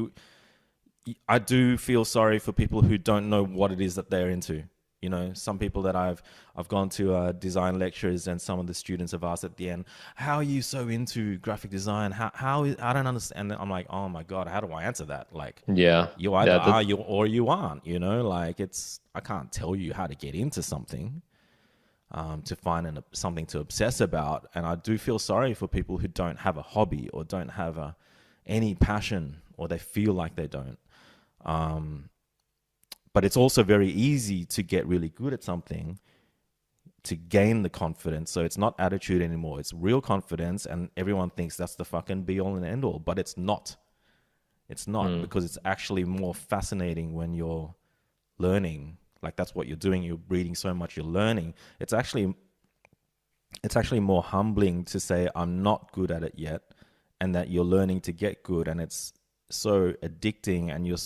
I do feel sorry for people who don't know what it is that they're into. You know, some people that I've gone to design lectures, and some of the students have asked at the end, "How are you so into graphic design? I don't understand." And I'm like, "Oh my god, how do I answer that?" Like, Yeah. you either are you or you aren't. You know, like I can't tell you how to get into something, to find something to obsess about. And I do feel sorry for people who don't have a hobby or don't have any passion, or they feel like they don't. But it's also very easy to get really good at something, to gain the confidence. So it's not attitude anymore. It's real confidence, and everyone thinks that's the fucking be all and end all. But it's not. It's not, because it's actually more fascinating when you're learning. Like, that's what you're doing. You're reading so much, you're learning. It's actually more humbling to say, I'm not good at it yet, and that you're learning to get good. And it's so addicting, and you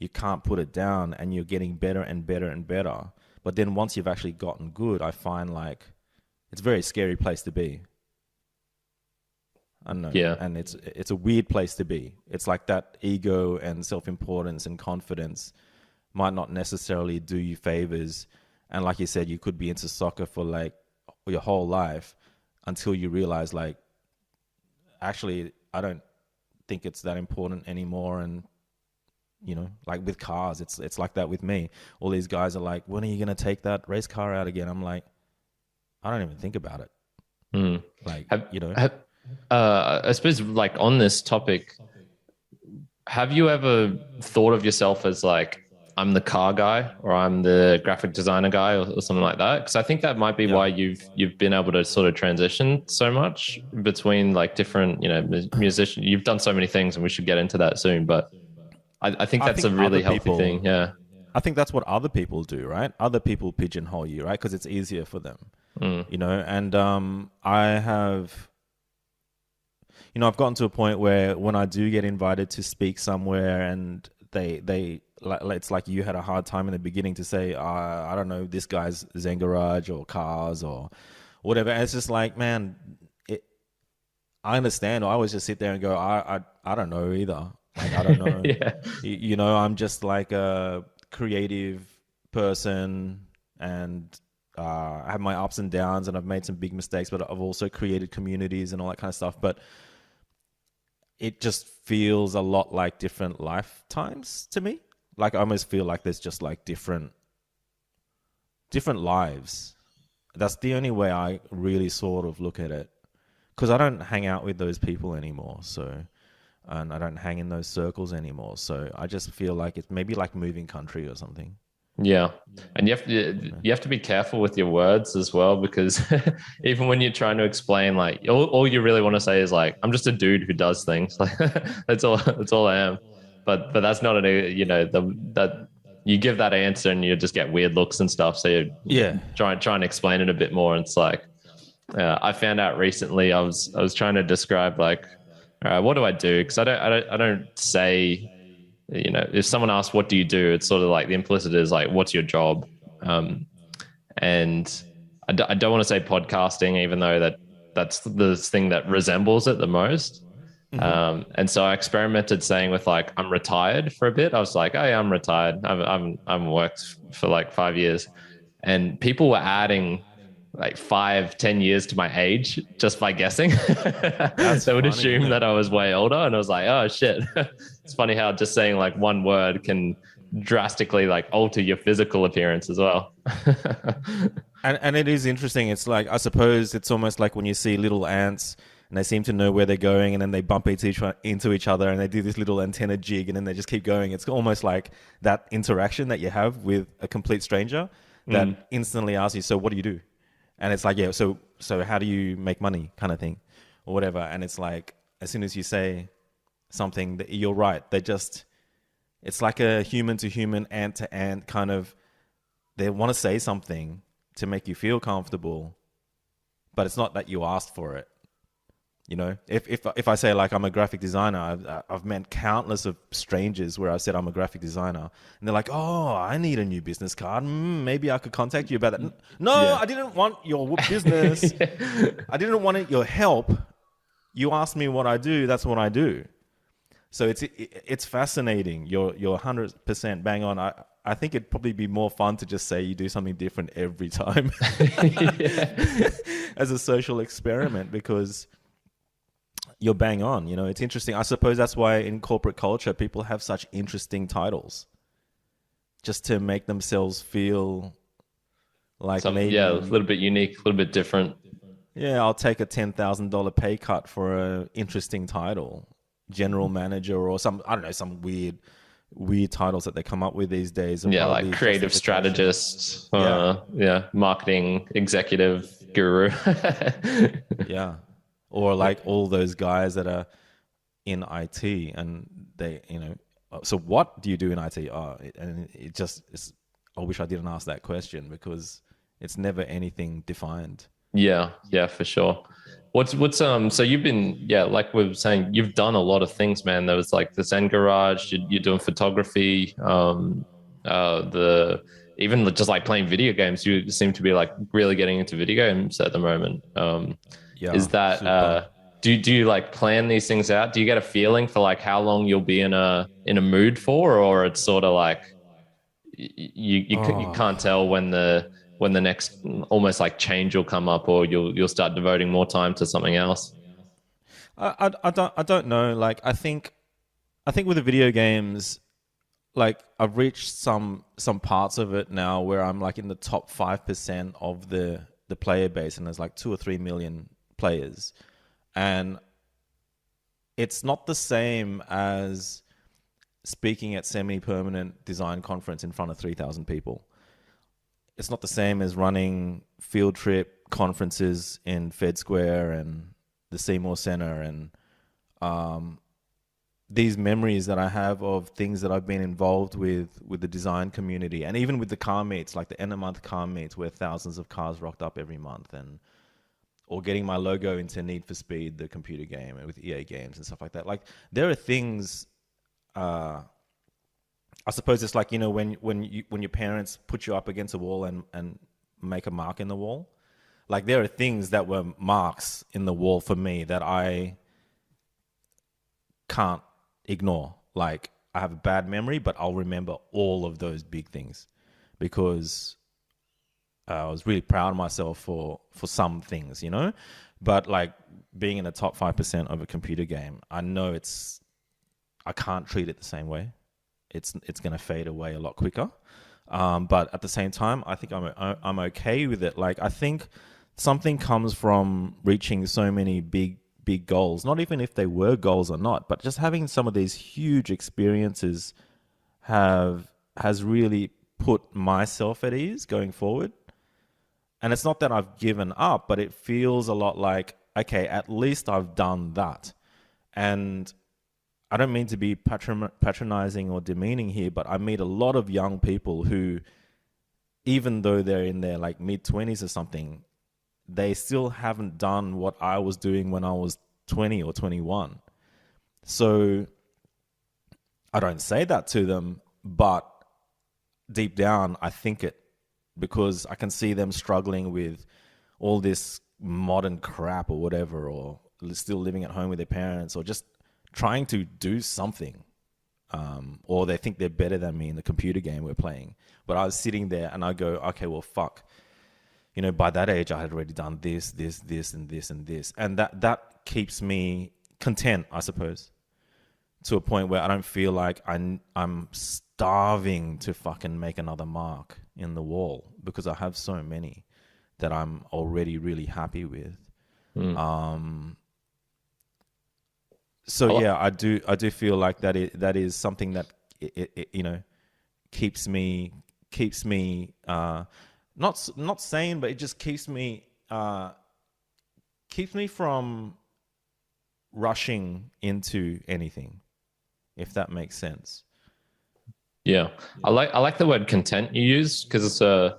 can't put it down, and you're getting better and better and better. But then once you've actually gotten good, I find like it's a very scary place to be. I don't know. Yeah. And it's a weird place to be. It's like that ego and self-importance and confidence might not necessarily do you favors. And like you said, you could be into soccer for like your whole life until you realize, like, actually, I don't think it's that important anymore. And like with cars, it's like that with me. All these guys are like, when are you going to take that race car out again? I'm like, I don't even think about it. Like, I suppose, like, on this topic, have you ever thought of yourself as like, I'm the car guy, or I'm the graphic designer guy, or something like that? Because I think that might be why you've been able to sort of transition so much between like different, musicians. You've done so many things, and we should get into that soon. But I think that's a really healthy thing. Yeah. I think that's what other people do, right? Other people pigeonhole you, right? Because it's easier for them, And I have, I've gotten to a point where when I do get invited to speak somewhere, and they it's like you had a hard time in the beginning to say, I don't know, this guy's Zen Garage or cars or whatever. And it's just like, man, I understand. I always just sit there and go, I don't know either. Like, I don't know. Yeah. I'm just like a creative person, and I have my ups and downs, and I've made some big mistakes, but I've also created communities and all that kind of stuff. But it just feels a lot like different lifetimes to me. Like, I almost feel like there's just like different lives. That's the only way I really sort of look at it, because I don't hang out with those people anymore. So, and I don't hang in those circles anymore. So I just feel like it's maybe like moving country or something. Yeah. And you have to be careful with your words as well, because even when you're trying to explain, like, all you really want to say is like, I'm just a dude who does things. Like, that's all I am. But that's not that you give that answer and you just get weird looks and stuff. So you try and explain it a bit more. And it's like, I found out recently, I was trying to describe like, all right, what do I do? Because I don't say if someone asks, what do you do? It's sort of like the implicit is like, what's your job? And I don't want to say podcasting, even though that's the thing that resembles it the most. Hmm. And so I experimented saying with like, I'm retired for a bit. I was like, oh yeah, I'm retired. I've worked for like 5 years. And people were adding like 5, 10 years to my age just by guessing. That's They would funny, isn't assume it? that I was way older. And I was like, oh shit. It's funny how just saying like one word can drastically like alter your physical appearance as well. And it is interesting. It's like, I suppose it's almost like when you see little ants and they seem to know where they're going, and then they bump into each other, and they do this little antenna jig, and then they just keep going. It's almost like that interaction that you have with a complete stranger Mm. that instantly asks you, so what do you do? And it's like, yeah, so how do you make money, kind of thing, or whatever. And it's like, as soon as you say something, that you're right. It's like a human to human, ant to ant kind of, they want to say something to make you feel comfortable, but it's not that you asked for it. If I say like I'm a graphic designer, I've met countless of strangers where I said I'm a graphic designer, and they're like, "Oh, I need a new business card. Maybe I could contact you about that." No, Yeah. I didn't want your business. I didn't want your help. You asked me what I do. That's what I do. So it's fascinating. You're 100% bang on. I think it'd probably be more fun to just say you do something different every time Yeah. as a social experiment, because you're bang on. It's interesting. I suppose that's why in corporate culture people have such interesting titles, just to make themselves feel like Yeah, a maybe, little bit unique, a little bit different. yeah, I'll take a $10,000 pay cut for a interesting title, general manager, or some, I don't know, some weird titles that they come up with these days, are Yeah, part of like the creative justification. strategist, Yeah, yeah, marketing executive guru. yeah. Or like all those guys that are in IT, and so what do you do in IT? And it just is, I wish I didn't ask that question, because it's never anything defined. Yeah, yeah, for sure. What's so you've been, yeah, like we were saying, you've done a lot of things, man. There was like the Zen Garage, you're doing photography, the even just like playing video games. You seem to be like really getting into video games at the moment. Is Yeah, that super. do you like plan these things out? Do you get a feeling for like how long you'll be in a mood for, or it's sort of like you can't Oh, tell when the next almost like change will come up, or you'll start devoting more time to something else. I don't know. Like, I think with the video games, like I've reached some parts of it now where I'm like in the top 5% of the player base, and there's like 2 or 3 million players, and it's not the same as speaking at semi-permanent design conference in front of 3,000 people. It's not the same as running field trip conferences in Fed Square and the Seymour Center, and um, these memories that I have of things that I've been involved with the design community, and even with the car meets, like the end of month car meets where thousands of cars rocked up every month, and or getting my logo into Need for Speed, the computer game, and with EA games and stuff like that. Like, there are things. Uh, I suppose it's like, when your parents put you up against a wall and make a mark in the wall. Like, there are things that were marks in the wall for me that I can't ignore. Like, I have a bad memory, but I'll remember all of those big things, because I was really proud of myself for some things. But like, being in the top 5% of a computer game, I know I can't treat it the same way. It's going to fade away a lot quicker. But at the same time, I think I'm okay with it. Like, I think something comes from reaching so many big goals, not even if they were goals or not, but just having some of these huge experiences has really put myself at ease going forward. And it's not that I've given up, but it feels a lot like, okay, at least I've done that. And I don't mean to be patronizing or demeaning here, but I meet a lot of young people who, even though they're in their like mid 20s or something, they still haven't done what I was doing when I was 20 or 21. So I don't say that to them, but deep down, I think it, because I can see them struggling with all this modern crap or whatever, or still living at home with their parents, or just trying to do something. Or they think they're better than me in the computer game we're playing. But I was sitting there and I go, okay, well, fuck. You know, by that age, I had already done this, this, this, and this, and this. And that keeps me content, I suppose, to a point where I don't feel like I'm starving to fucking make another mark in the wall, because I have so many that I'm already really happy with. So yeah, I do feel like that is something that it you know, keeps me not sane, but it just keeps me from rushing into anything, if that makes sense. Yeah, I like the word content you use, because it's a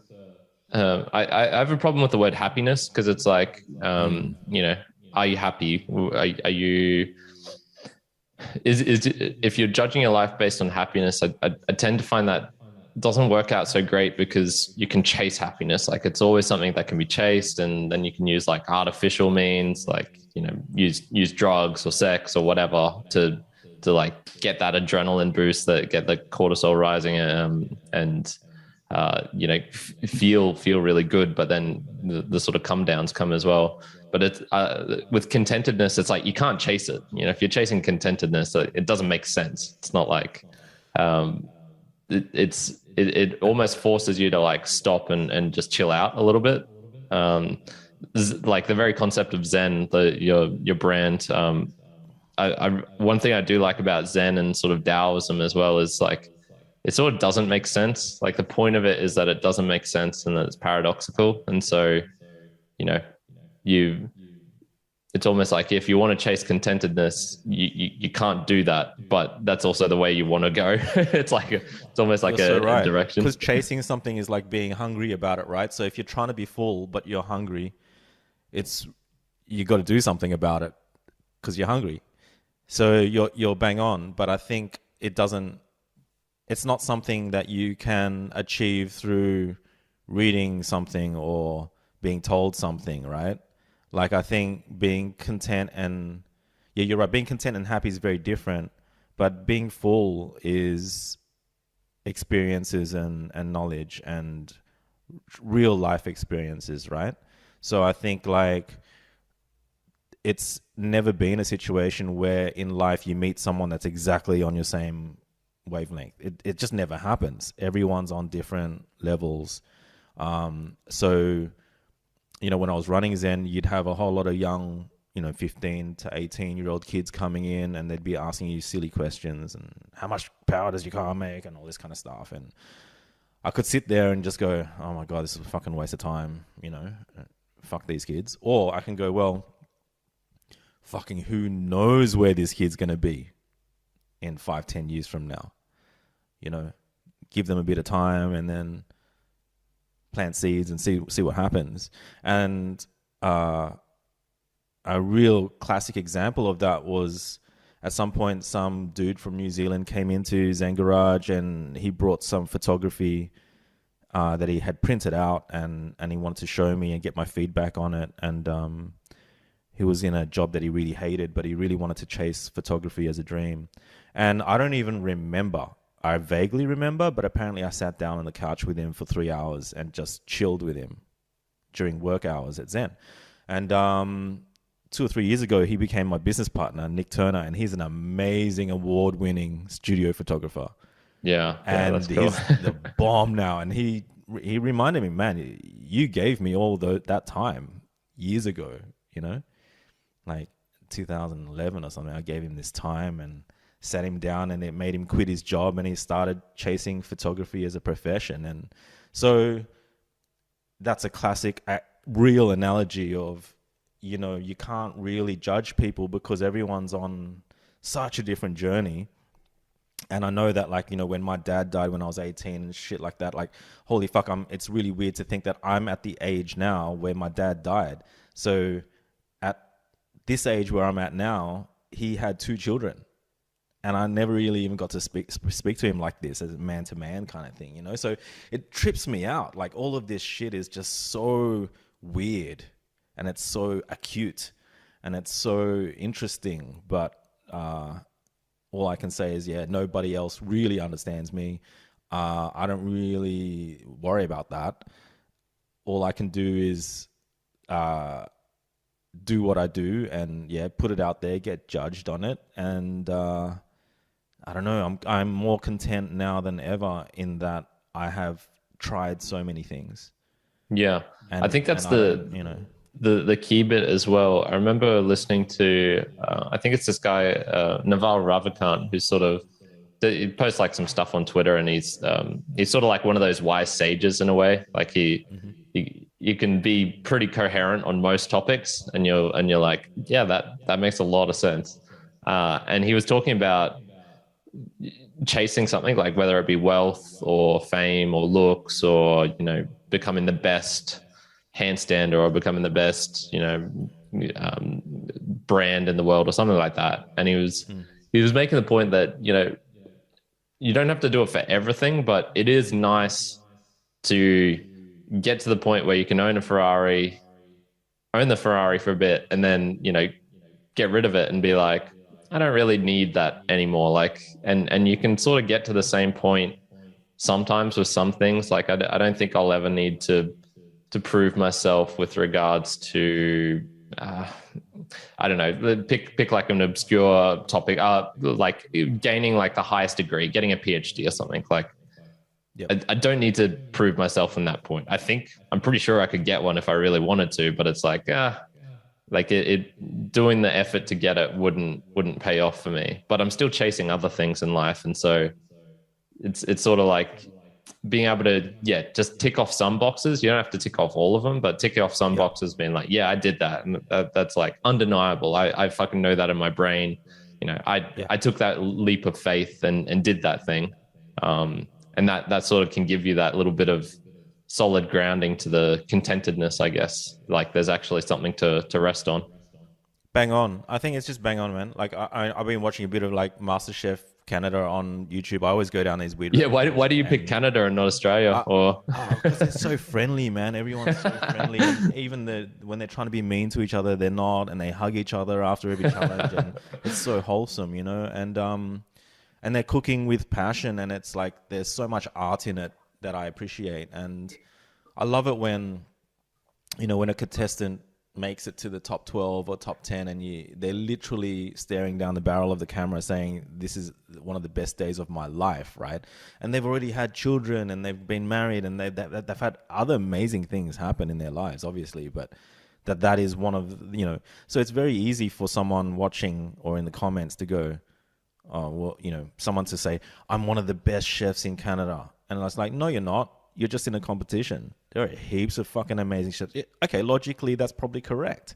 I have a problem with the word happiness, because it's like you know, are you happy? Are you is if you're judging your life based on happiness, I tend to find that doesn't work out so great, because you can chase happiness. Like, it's always something that can be chased, and then you can use like artificial means, like, you know, use drugs or sex or whatever to like get that adrenaline boost, that get the cortisol rising, and you know, feel really good. But then the sort of come downs come as well. But it's with contentedness, it's like you can't chase it. You know, if you're chasing contentedness, it doesn't make sense. It's not like it almost forces you to like stop and just chill out a little bit. Like the very concept of Zen, your brand. One thing I do like about Zen and sort of Taoism as well is like, it sort of doesn't make sense. Like, the point of it is that it doesn't make sense and that it's paradoxical. And so, you know, it's almost like if you want to chase contentedness, you can't do that, but that's also the way you want to go. It's almost like a direction. Because chasing something is like being hungry about it, right? So if you're trying to be full but you're hungry, you got to do something about it because you're hungry. So you're bang on, but I think it's not something that you can achieve through reading something or being told something, right? Like, I think being content and, yeah, you're right, being content and happy is very different, but being full is experiences and knowledge and real life experiences, right? So I think, like, it's never been a situation where in life you meet someone that's exactly on your same wavelength. It just never happens. Everyone's on different levels. So, you know, when I was running Zen, you'd have a whole lot of young, you know, 15 to 18-year-old kids coming in, and they'd be asking you silly questions and how much power does your car make and all this kind of stuff. And I could sit there and just go, oh my God, this is a fucking waste of time, you know, fuck these kids. Or I can go, well, fucking who knows where this kid's going to be in 5-10 years from now, you know, give them a bit of time and then plant seeds and see what happens. And a real classic example of that was, at some point, some dude from New Zealand came into Zen Garage and he brought some photography that he had printed out, and he wanted to show me and get my feedback on it. And he was in a job that he really hated, but he really wanted to chase photography as a dream. And I don't even remember. I vaguely remember, but apparently I sat down on the couch with him for 3 hours and just chilled with him during work hours at Zen. And 2 or 3 years ago, he became my business partner, Nick Turner, and he's an amazing award-winning studio photographer. Yeah, and that's cool. He's the bomb now. And he reminded me, man, you gave me all that time years ago, you know, like 2011 or something. I gave him this time and sat him down, and it made him quit his job, and he started chasing photography as a profession. And so that's a classic real analogy of, you know, you can't really judge people because everyone's on such a different journey. And I know that, like, you know, when my dad died when I was 18 and shit like that, like, holy fuck, it's really weird to think that I'm at the age now where my dad died. So at this age where I'm at now, he had 2 children. and I never really even got to speak to him like this as a man to man kind of thing, you know. So it trips me out. Like all of this shit is just so weird, and it's so acute, and it's so interesting. But all I can say is, yeah, nobody else really understands me. I don't really worry about that. All I can do is do what I do, and yeah, put it out there, get judged on it, and I don't know. I'm more content now than ever in that I have tried so many things. Yeah, I think that's the key bit as well. I remember listening to I think it's this guy Naval Ravikant, who's sort of he posts like some stuff on Twitter, and he's sort of like one of those wise sages in a way. Like you can be pretty coherent on most topics, and you're like, yeah, that makes a lot of sense. And he was talking about chasing something, like whether it be wealth or fame or looks, or becoming the best handstander or becoming the best brand in the world or something like that. And he was making the point that you don't have to do it for everything, but it is nice to get to the point where you can own the Ferrari for a bit, and then get rid of it and be like, I don't really need that anymore. Like, and you can sort of get to the same point sometimes with some things. Like, I don't think I'll ever need to prove myself with regards to, I don't know, pick like an obscure topic, like gaining like the highest degree, getting a PhD or something. Like, yep. I don't need to prove myself from that point. I'm pretty sure I could get one if I really wanted to, but it's like, it doing the effort to get it wouldn't pay off for me. But I'm still chasing other things in life, and so it's sort of like being able to just tick off some boxes. You don't have to tick off all of them, but tick off some boxes, being like, I did that, and that's like undeniable. I fucking know that in my brain. I took that leap of faith and did that thing, and that sort of can give you that little bit of solid grounding to the contentedness, I guess. Like there's actually something to rest on. Bang on. I think it's just bang on, man. Like I've been watching a bit of like MasterChef Canada on YouTube. I always go down these weird. Yeah, why do you pick Canada and not Australia? Because they're so friendly, man. Everyone's so friendly. And even when they're trying to be mean to each other, they're not, and they hug each other after every challenge, and it's so wholesome, and they're cooking with passion, and it's like there's so much art in it that I appreciate. And I love it when a contestant makes it to the top 12 or top 10, and they're literally staring down the barrel of the camera saying, this is one of the best days of my life, right? And they've already had children, and they've been married, and they've had other amazing things happen in their lives, obviously, but that is one of, so it's very easy for someone watching or in the comments to go, oh, well, someone to say, I'm one of the best chefs in Canada. And I was like, no, you're not. You're just in a competition. There are heaps of fucking amazing chefs. Okay, logically, that's probably correct.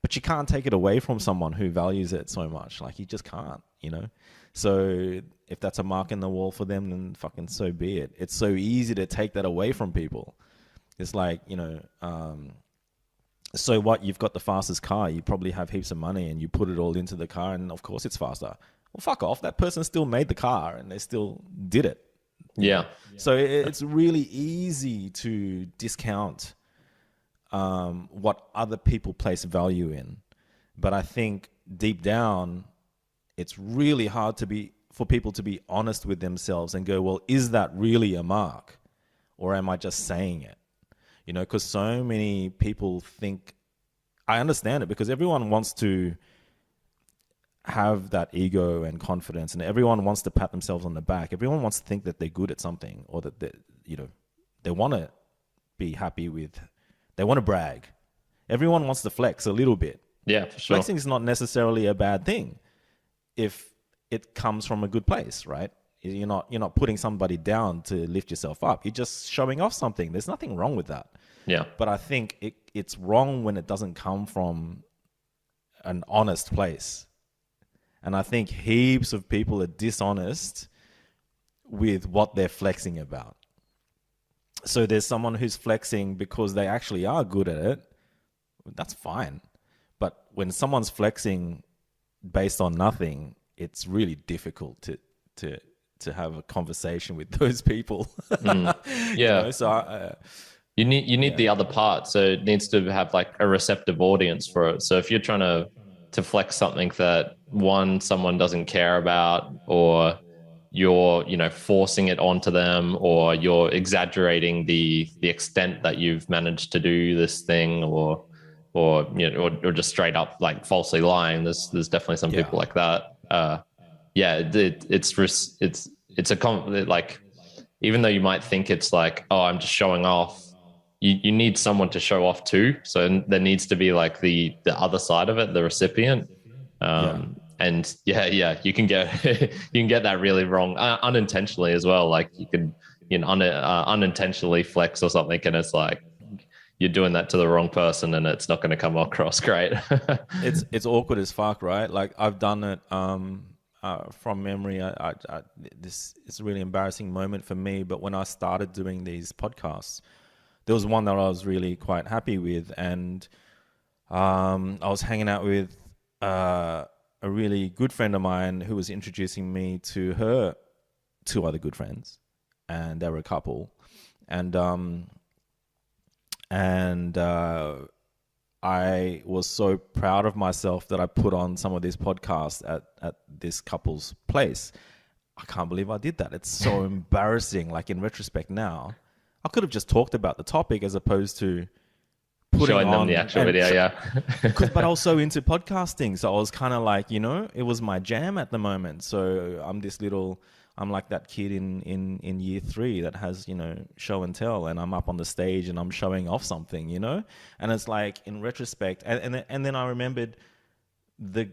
But you can't take it away from someone who values it so much. Like, you just can't, So if that's a mark in the wall for them, then fucking so be it. It's so easy to take that away from people. It's like, so what? You've got the fastest car. You probably have heaps of money, and you put it all into the car, and of course it's faster. Well, fuck off. That person still made the car, and they still did it. Yeah. So it's really easy to discount what other people place value in. But I think deep down, it's really hard for people to be honest with themselves and go, well, is that really a mark? Or am I just saying it? Because so many people think, I understand it, because everyone wants to have that ego and confidence, and everyone wants to pat themselves on the back. Everyone wants to think that they're good at something, or that they want to be happy with. They want to brag. Everyone wants to flex a little bit. Yeah, for sure. Flexing is not necessarily a bad thing if it comes from a good place, right? You're not putting somebody down to lift yourself up. You're just showing off something. There's nothing wrong with that. Yeah. But I think it's wrong when it doesn't come from an honest place. And I think heaps of people are dishonest with what they're flexing about. So there's someone who's flexing because they actually are good at it. That's fine. But when someone's flexing based on nothing, it's really difficult to have a conversation with those people. Yeah. So You need the other part, so it needs to have like a receptive audience for it. So if you're trying to flex something that someone doesn't care about, or you're forcing it onto them, or you're exaggerating the extent that you've managed to do this thing, or just straight up like falsely lying. There's definitely some people like that. Like, even though you might think it's like, oh, I'm just showing off, you need someone to show off too. So there needs to be like the other side of it, the recipient. And you can get that really wrong unintentionally as well. Like you can unintentionally flex or something, and it's like you're doing that to the wrong person, and it's not going to come across great. It's awkward as fuck, right? Like I've done it from memory. This is a really embarrassing moment for me. But when I started doing these podcasts, there was one that I was really quite happy with, and I was hanging out with a really good friend of mine who was introducing me to her two other good friends, and they were a couple, and I was so proud of myself that I put on some of these podcasts at this couple's place. I can't believe I did that. It's so embarrassing. Like in retrospect now, I could have just talked about the topic as opposed to showing them the actual video. But I was so into podcasting, so I was kind of like, it was my jam at the moment. So I'm like that kid in year 3 that has, show and tell, and I'm up on the stage and I'm showing off something, and it's like in retrospect, and then I remembered the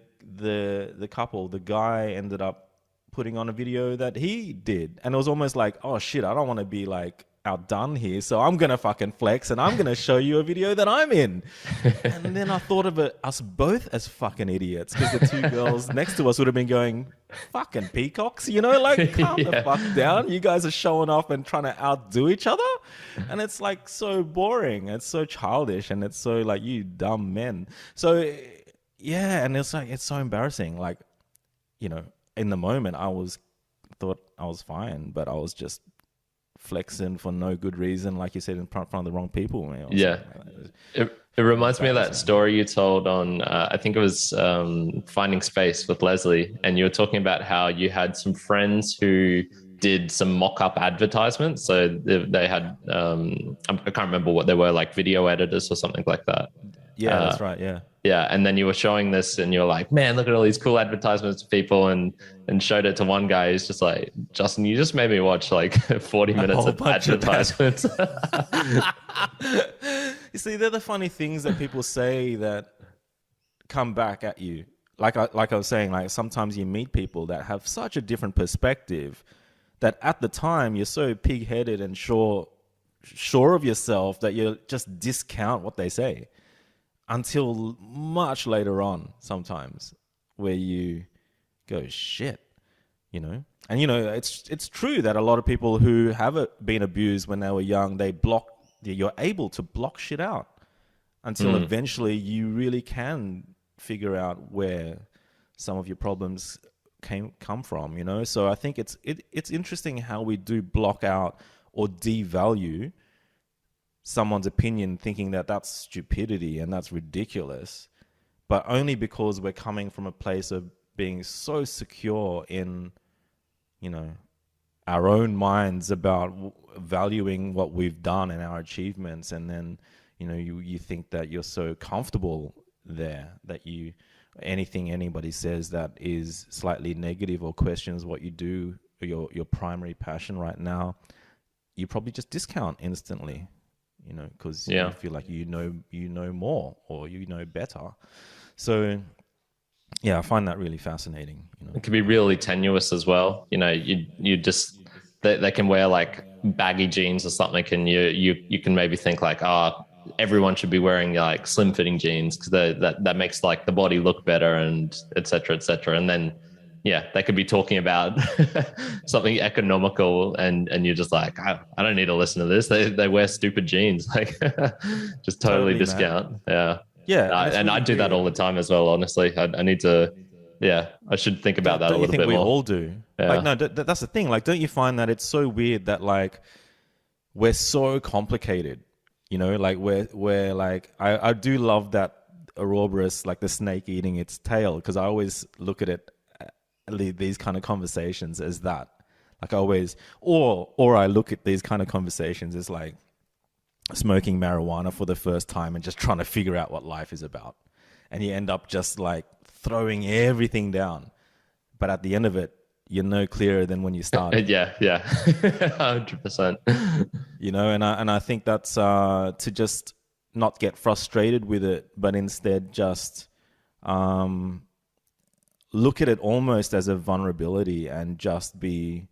couple, the guy ended up putting on a video that he did, and it was almost like, oh shit, I don't want to be like outdone here, so I'm gonna fucking flex and I'm gonna show you a video that I'm in. And then I thought of us both as fucking idiots, because the two girls next to us would have been going, fucking peacocks, like, calm the fuck down, you guys are showing off and trying to outdo each other. And it's like so boring, it's so childish, and it's so like, you dumb men. So and it's like, it's so embarrassing. Like, in the moment I thought I was fine, but I was just flexing for no good reason, like you said, in front of the wrong people. It reminds me of that story you told on I think it was Finding Space with Leslie, and you were talking about how you had some friends who did some mock-up advertisements. So they had I can't remember what they were, like video editors or something like that. That's right. And then you were showing this and you're like, man, look at all these cool advertisements to people, and showed it to one guy who's just like, Justin, you just made me watch like 40 minutes of advertisements. You see, they're the funny things that people say that come back at you. Like I was saying, like sometimes you meet people that have such a different perspective that at the time you're so pig-headed and sure of yourself that you just discount what they say, until much later on sometimes, where you go, shit, and it's true that a lot of people who have been abused when they were young, you're able to block shit out until eventually you really can figure out where some of your problems come from, so I think it's interesting how we do block out or devalue someone's opinion, thinking that that's stupidity and that's ridiculous, but only because we're coming from a place of being so secure in, our own minds about valuing what we've done and our achievements. And then, you think that you're so comfortable there that anything anybody says that is slightly negative or questions what you do, or your primary passion right now, you probably just discount instantly. Because you feel like you know more, or better. So, I find that really fascinating. It can be really tenuous as well. You just they can wear like baggy jeans or something, and you can maybe think like, everyone should be wearing like slim fitting jeans because that makes like the body look better, and et cetera, and then. Yeah, they could be talking about something economical, and you're just like, I don't need to listen to this. They wear stupid jeans, like just totally discount. Man. Yeah. And I do that all the time as well. Honestly, I need to Yeah, I should think about that a Don't you little think bit we more. all do? Like, Yeah. no, that's the thing. Like, don't you find that it's so weird that like we're so complicated? You know, like we're like I do love that Ouroboros, like the snake eating its tail, because I always look at it, these kind of conversations as that. Like I always, or I look at these kind of conversations as like smoking marijuana for the first time and just trying to figure out what life is about, and you end up just like throwing everything down. But at the end of it, you're no clearer than when you started. Yeah, yeah. 100%. You know, and I think that's to just not get frustrated with it, but instead just um, look at it almost as a vulnerability and just be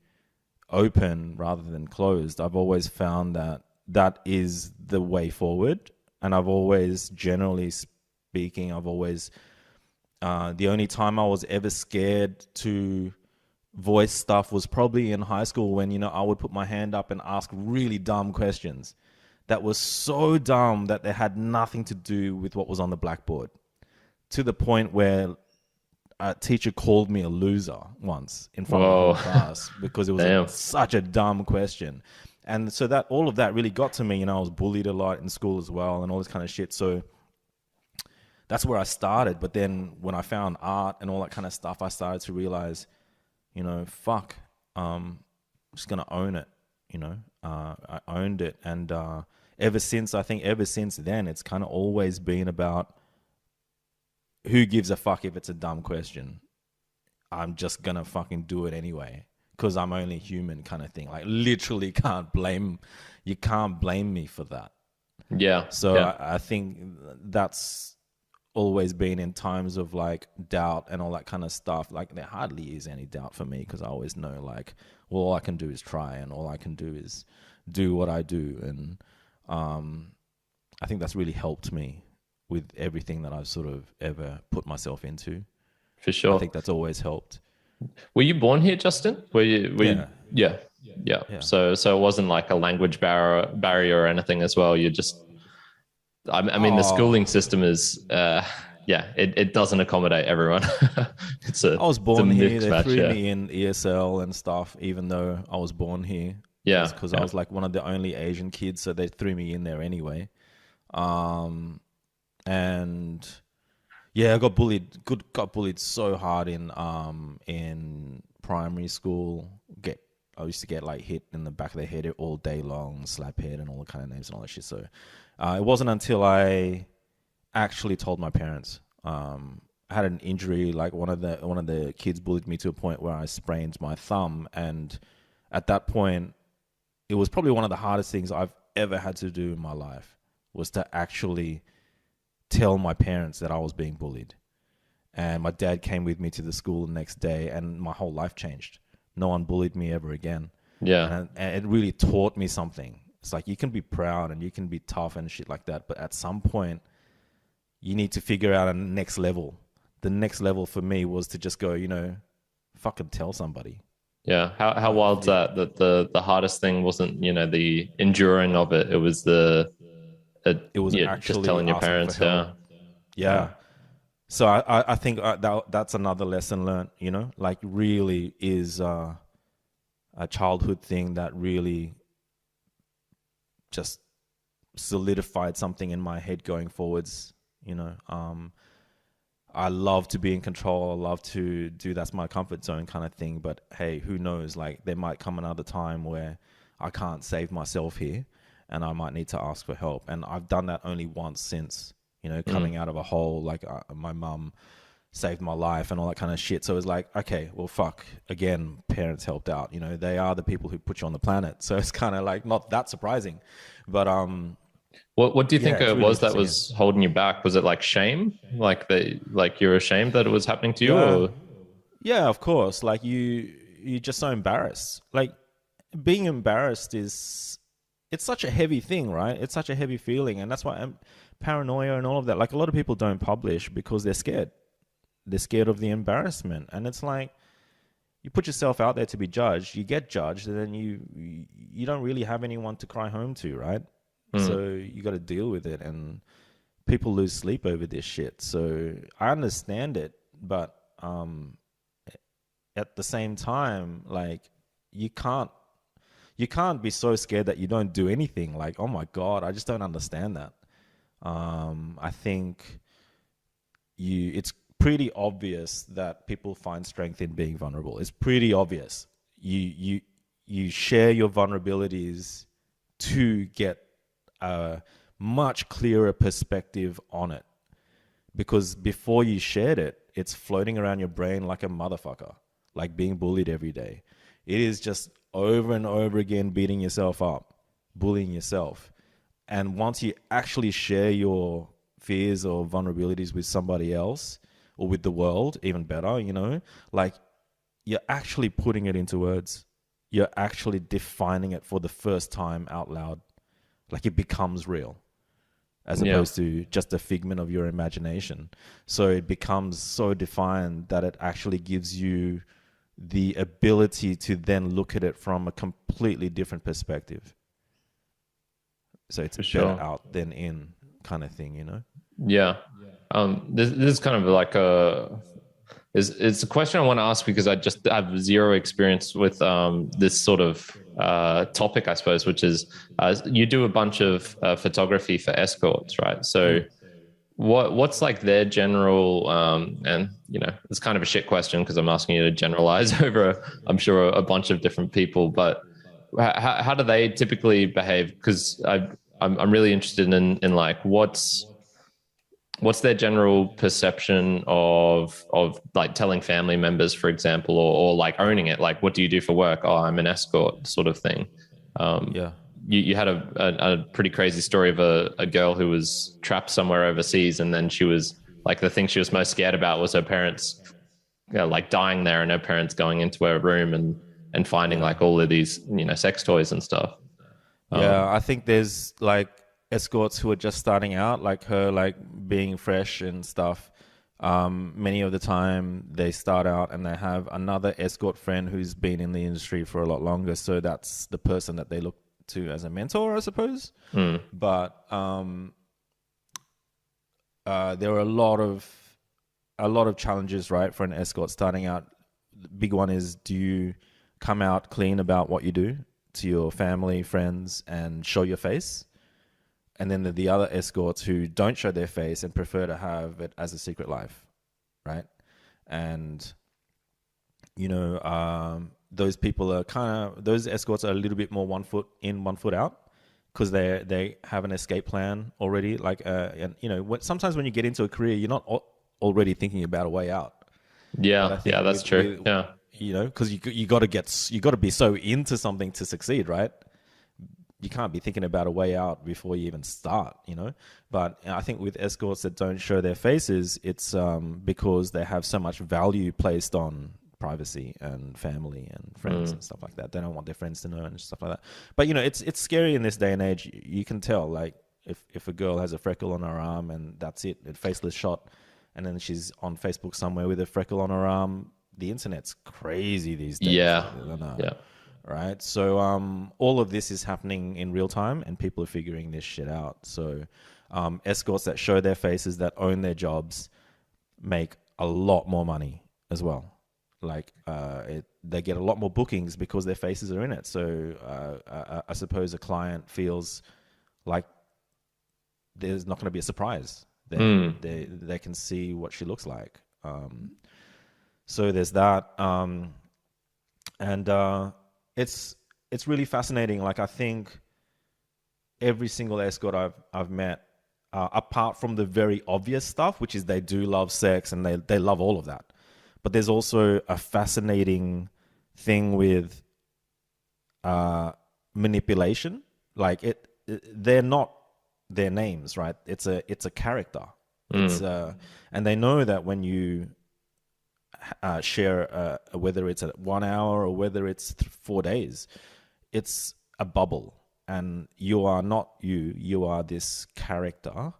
open rather than closed. I've always found that that is the way forward, and I've always, generally speaking, I've always the only time I was ever scared to voice stuff was probably in high school when, you know, I would put my hand up and ask really dumb questions that was so dumb that they had nothing to do with what was on the blackboard, to the point where a teacher called me a loser once in front of the whole Whoa. class because it was Damn. such a dumb question. And so that all of that really got to me. You know, I was bullied a lot in school as well and all this kind of shit. So that's where I started. But then when I found art and all that kind of stuff, I started to realize, you know, fuck, I'm just going to own it. You know, I owned it. And ever since then, it's kind of always been about who gives a fuck if it's a dumb question. I'm just going to fucking do it anyway because I'm only human, kind of thing. Like literally you can't blame me for that. Yeah. So Yeah. I think that's always been in times of like doubt and all that kind of stuff. Like there hardly is any doubt for me because I always know like, well, all I can do is try and all I can do is do what I do. And I think that's really helped me with everything that I've sort of ever put myself into. For I sure. think that's always helped. Were you born here, Justin? Yeah. Yeah. Yeah. Yeah. So it wasn't like a language barrier or anything as well. You just, I mean, the schooling Oh, system is, yeah, it doesn't accommodate everyone. I was it's a born here. mixed They match. threw Yeah. me in ESL and stuff, even though I was born here. Yeah. Because I Yeah. was like one of the only Asian kids, so they threw me in there anyway. And yeah, I got bullied. Got bullied so hard in primary school. I used to get like hit in the back of the head all day long, slap head, and all the kind of names and all that shit. So it wasn't until I actually told my parents. I had an injury. Like one of the kids bullied me to a point where I sprained my thumb, and at that point, it was probably one of the hardest things I've ever had to do in my life, was to actually tell my parents that I was being bullied. And my dad came with me to the school the next day, and my whole life changed. No one bullied me ever again. Yeah. And it really taught me something. It's like you can be proud and you can be tough and shit like that, but at some point, you need to figure out a next level. The next level for me was to just go, you know, fucking tell somebody. Yeah. How wild's that? That the hardest thing wasn't, you know, the enduring of it. It was It was yeah, just actually telling your asking parents. for help. Yeah. Yeah. So I think that's another lesson learned, you know, like really is a childhood thing that really just solidified something in my head going forwards, you know. I love to be in control. I love to do, that's my comfort zone kind of thing. But hey, who knows? Like there might come another time where I can't save myself here and I might need to ask for help. And I've done that only once since, you know, coming out of a hole. Like my mum saved my life and all that kind of shit. So it's like, okay, well, fuck. Again, parents helped out. You know, they are the people who put you on the planet. So it's kind of like not that surprising. But What do you think it's it really was that interesting. was holding you back? Was it like shame? Like you're ashamed that it was happening to you, Yeah. or Yeah, of course. Like you're just so embarrassed. Like being embarrassed it's such a heavy thing, right? It's such a heavy feeling, and that's why paranoia and all of that. Like a lot of people don't publish because they're scared. They're scared of the embarrassment, and it's like you put yourself out there to be judged. You get judged, and then you don't really have anyone to cry home to, right? So you got to deal with it, and people lose sleep over this shit. So I understand it, but at the same time, like you can't you can't be so scared that you don't do anything. Like, oh my God, I just don't understand that. I think it's pretty obvious that people find strength in being vulnerable. It's pretty obvious. You share your vulnerabilities to get a much clearer perspective on it. Because before you shared it, it's floating around your brain like a motherfucker, like being bullied every day. It is just over and over again beating yourself up, bullying yourself. And once you actually share your fears or vulnerabilities with somebody else or with the world, even better, like you're actually putting it into words. You're actually defining it for the first time out loud. Like it becomes real, as opposed to just a figment of your imagination. So it becomes so defined that it actually gives you the ability to then look at it from a completely different perspective. So it's better out than in kind of thing. Yeah. This is kind of like it's a question I want to ask because I just have zero experience with this sort of topic, I suppose, which is you do a bunch of photography for escorts, right? So what's like their general and it's kind of a shit question because I'm asking you to generalize over I'm sure a bunch of different people, but how do they typically behave? Because I'm really interested in like what's their general perception of like telling family members, for example, or like owning it? Like, what do you do for work? Oh, I'm an escort, sort of thing. Yeah. You had a pretty crazy story of a girl who was trapped somewhere overseas, and then she was like, the thing she was most scared about was her parents, like dying there, and her parents going into her room and finding like all of these sex toys and stuff. Yeah, I think there's like escorts who are just starting out, like her, like being fresh and stuff. Many of the time they start out and they have another escort friend who's been in the industry for a lot longer. So that's the person that they look to as a mentor, I suppose. But there are a lot of challenges, right, for an escort starting out. The big one is, do you come out clean about what you do to your family, friends, and show your face? And then the other escorts who don't show their face and prefer to have it as a secret life, right? And, those people are those escorts are a little bit more 1 foot in, 1 foot out, because they have an escape plan already. Like, sometimes when you get into a career, you're not already thinking about a way out. Yeah, that's true. Because you got to be so into something to succeed, right? You can't be thinking about a way out before you even start, But I think with escorts that don't show their faces, it's because they have so much value placed on privacy and family and friends and stuff like that. They don't want their friends to know and stuff like that. But it's scary in this day and age. You can tell, like, if a girl has a freckle on her arm and that's it, a faceless shot, and then she's on Facebook somewhere with a freckle on her arm. The internet's crazy these days. Yeah. Right. So all of this is happening in real time, and people are figuring this shit out. So escorts that show their faces, that own their jobs, make a lot more money as well. Like they get a lot more bookings because their faces are in it. So I suppose a client feels like there's not going to be a surprise. They can see what she looks like. So there's that. It's really fascinating. Like, I think every single escort I've met, apart from the very obvious stuff, which is they do love sex and they love all of that, but there's also a fascinating thing with manipulation. Like they're not their names, right? It's a character. And they know that when you share, whether it's at 1 hour or whether it's 4 days, it's a bubble, and you are not you are this character,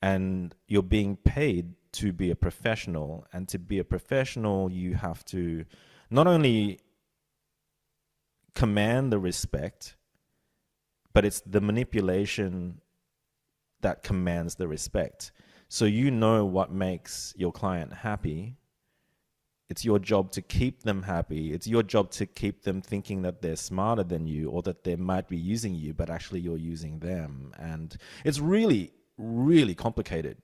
and you're being paid to be a professional. And to be a professional, you have to not only command the respect, but it's the manipulation that commands the respect. So what makes your client happy, It's your job to keep them happy. It's your job to keep them thinking that they're smarter than you, or that they might be using you, but actually you're using them. And it's really, really complicated.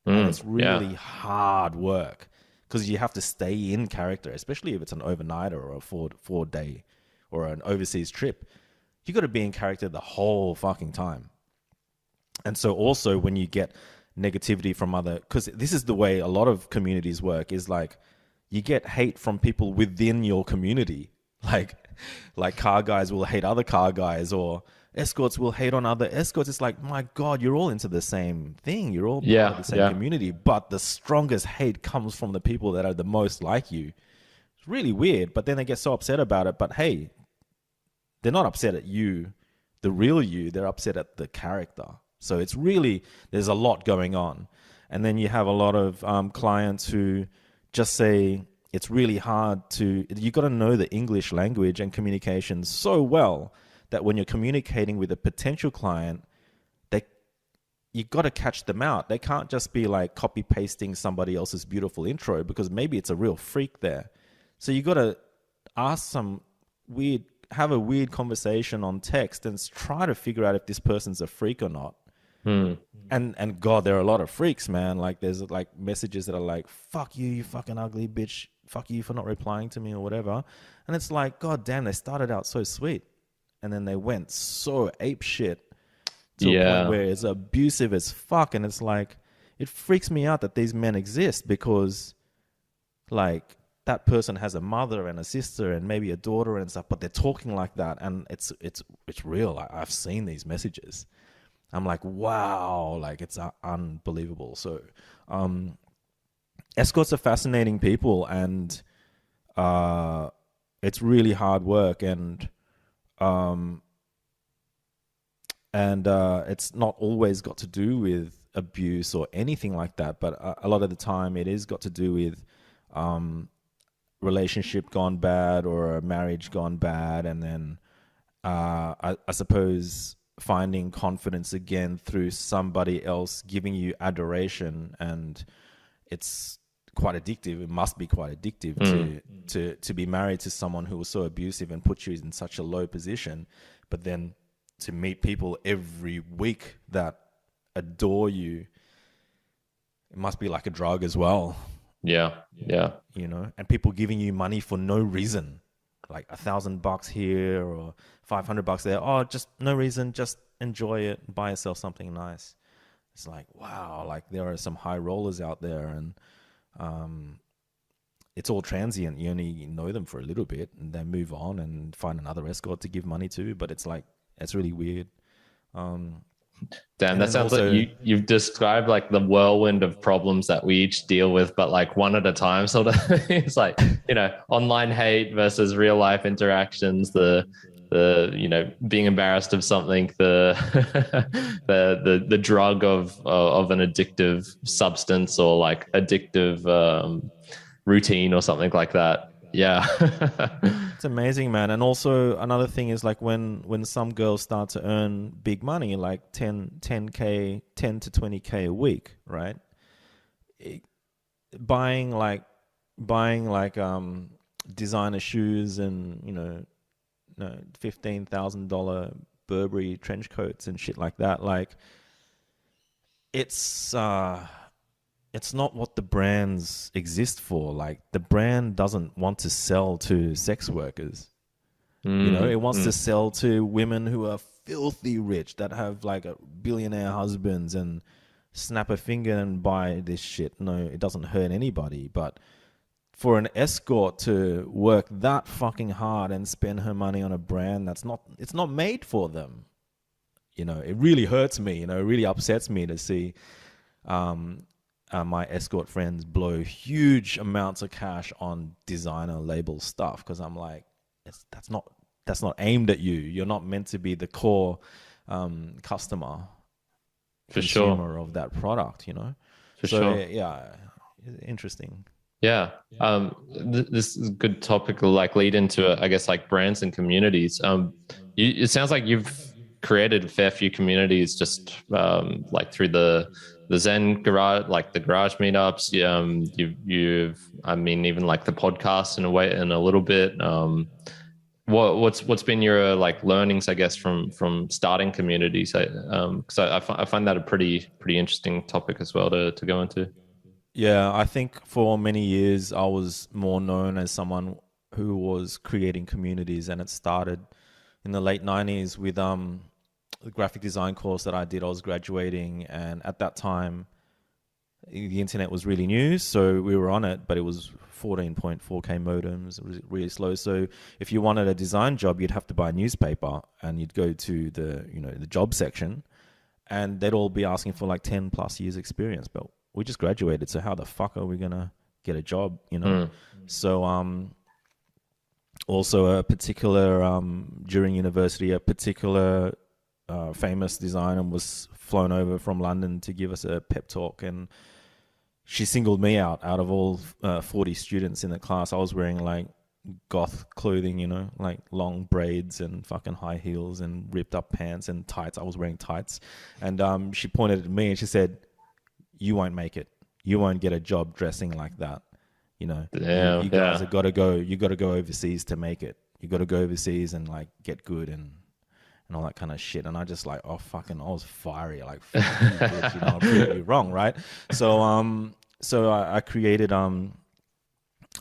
And it's Yeah. really hard work because you have to stay in character, especially if it's an overnighter or a four day or an overseas trip. You got to be in character the whole fucking time. And so also when you get negativity from other, because this is the way a lot of communities work, is like you get hate from people within your community. Like car guys will hate other car guys, or escorts will hate on other escorts. It's like, my God, you're all into the same thing. You're all part of Yeah. the same Yeah. community, but the strongest hate comes from the people that are the most like you. It's really weird, but then they get so upset about it. But hey, they're not upset at you, the real you. They're upset at the character. So it's really, there's a lot going on. And then you have a lot of clients who just say it's really hard to, you got to know the English language and communication so well that when you're communicating with a potential client, they, you got to catch them out. They can't just be like copy pasting somebody else's beautiful intro, because maybe it's a real freak there. So you got to ask some weird, have a weird conversation on text and try to figure out if this person's a freak or not. And God, there are a lot of freaks, man. Like there's like messages that are like, fuck you, you fucking ugly bitch. Fuck you for not replying to me or whatever. And it's like, God damn, they started out so sweet. And then they went so ape shit to a point where it's abusive as fuck. And it's like, it freaks me out that these men exist, because like that person has a mother and a sister and maybe a daughter and stuff, but they're talking like that. And it's real. I've seen these messages. I'm like, wow, like it's unbelievable. So, escorts are fascinating people, and it's really hard work, and it's not always got to do with abuse or anything like that. But a lot of the time, it is got to do with relationship gone bad or a marriage gone bad, and then I suppose finding confidence again through somebody else giving you adoration. And it's quite addictive. It must be quite addictive to be married to someone who was so abusive and put you in such a low position, but then to meet people every week that adore you. It must be like a drug as well. Yeah. You know, and people giving you money for no reason, like $1,000 here or $500 there. Oh, just no reason. Just enjoy it. Buy yourself something nice. It's like, wow, like there are some high rollers out there, and it's all transient. You only know them for a little bit and then move on and find another escort to give money to. But it's like, it's really weird. Damn, that sounds also, like you've described like the whirlwind of problems that we each deal with, but like one at a time sort of. It's like, you know, online hate versus real life interactions, the being embarrassed of something, the drug of an addictive substance, or like addictive routine or something like that. Yeah. It's amazing, man. And also another thing is like when some girls start to earn big money, like 10K, 10 to 20K a week, right? Buying like designer shoes and, $15,000 Burberry trench coats and shit like that. Like it's not what the brands exist for. Like the brand doesn't want to sell to sex workers. It wants to sell to women who are filthy rich, that have like a billionaire husbands, and snap a finger and buy this shit. No, it doesn't hurt anybody. But for an escort to work that fucking hard and spend her money on a brand it's not made for them. It really hurts me. It really upsets me to see my escort friends blow huge amounts of cash on designer label stuff, because I'm like, that's not aimed at you. You're not meant to be the core consumer of that product. For sure. Yeah, interesting. Yeah. This is a good topic to like lead into, I guess, like brands and communities. It sounds like you've created a fair few communities just like through the the Zen garage, like the garage meetups. You've I mean, even like the podcast in a way, in a little bit. What's been your like learnings, I guess, from starting communities? Because I find that a pretty interesting topic as well to go into. Yeah, I think for many years I was more known as someone who was creating communities, and it started in the late '90s with the graphic design course that I did. I was graduating, and at that time, the internet was really new, so we were on it, but it was 14.4K modems. It was really slow. So if you wanted a design job, you'd have to buy a newspaper, and you'd go to the job section, and they'd all be asking for like 10 plus years experience. But we just graduated, so how the fuck are we gonna get a job? So also a particular during university, a particular famous designer was flown over from London to give us a pep talk, and she singled me out of all 40 students in the class. I was wearing like goth clothing, like long braids and fucking high heels and ripped up pants and tights. I was wearing tights, and she pointed at me and she said, "You won't make it. You won't get a job dressing like that. Damn, you guys have got to go. You got to go overseas to make it. You got to go overseas and like get good and all that kind of shit." And I just like, I was fiery, like, fuck you, bitch, I'm proving you wrong, right? So I created a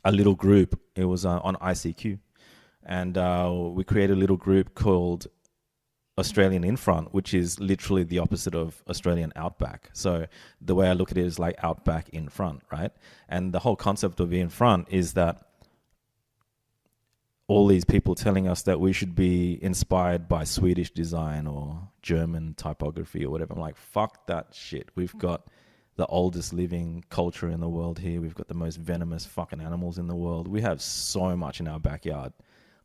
little group. It was on ICQ, and we created a little group called Australian In Front, which is literally the opposite of Australian Outback. So the way I look at it is like Outback in front, right? And the whole concept of in front is that all these people telling us that we should be inspired by Swedish design or German typography or whatever. I'm like, fuck that shit. We've got the oldest living culture in the world here. We've got the most venomous fucking animals in the world. We have so much in our backyard.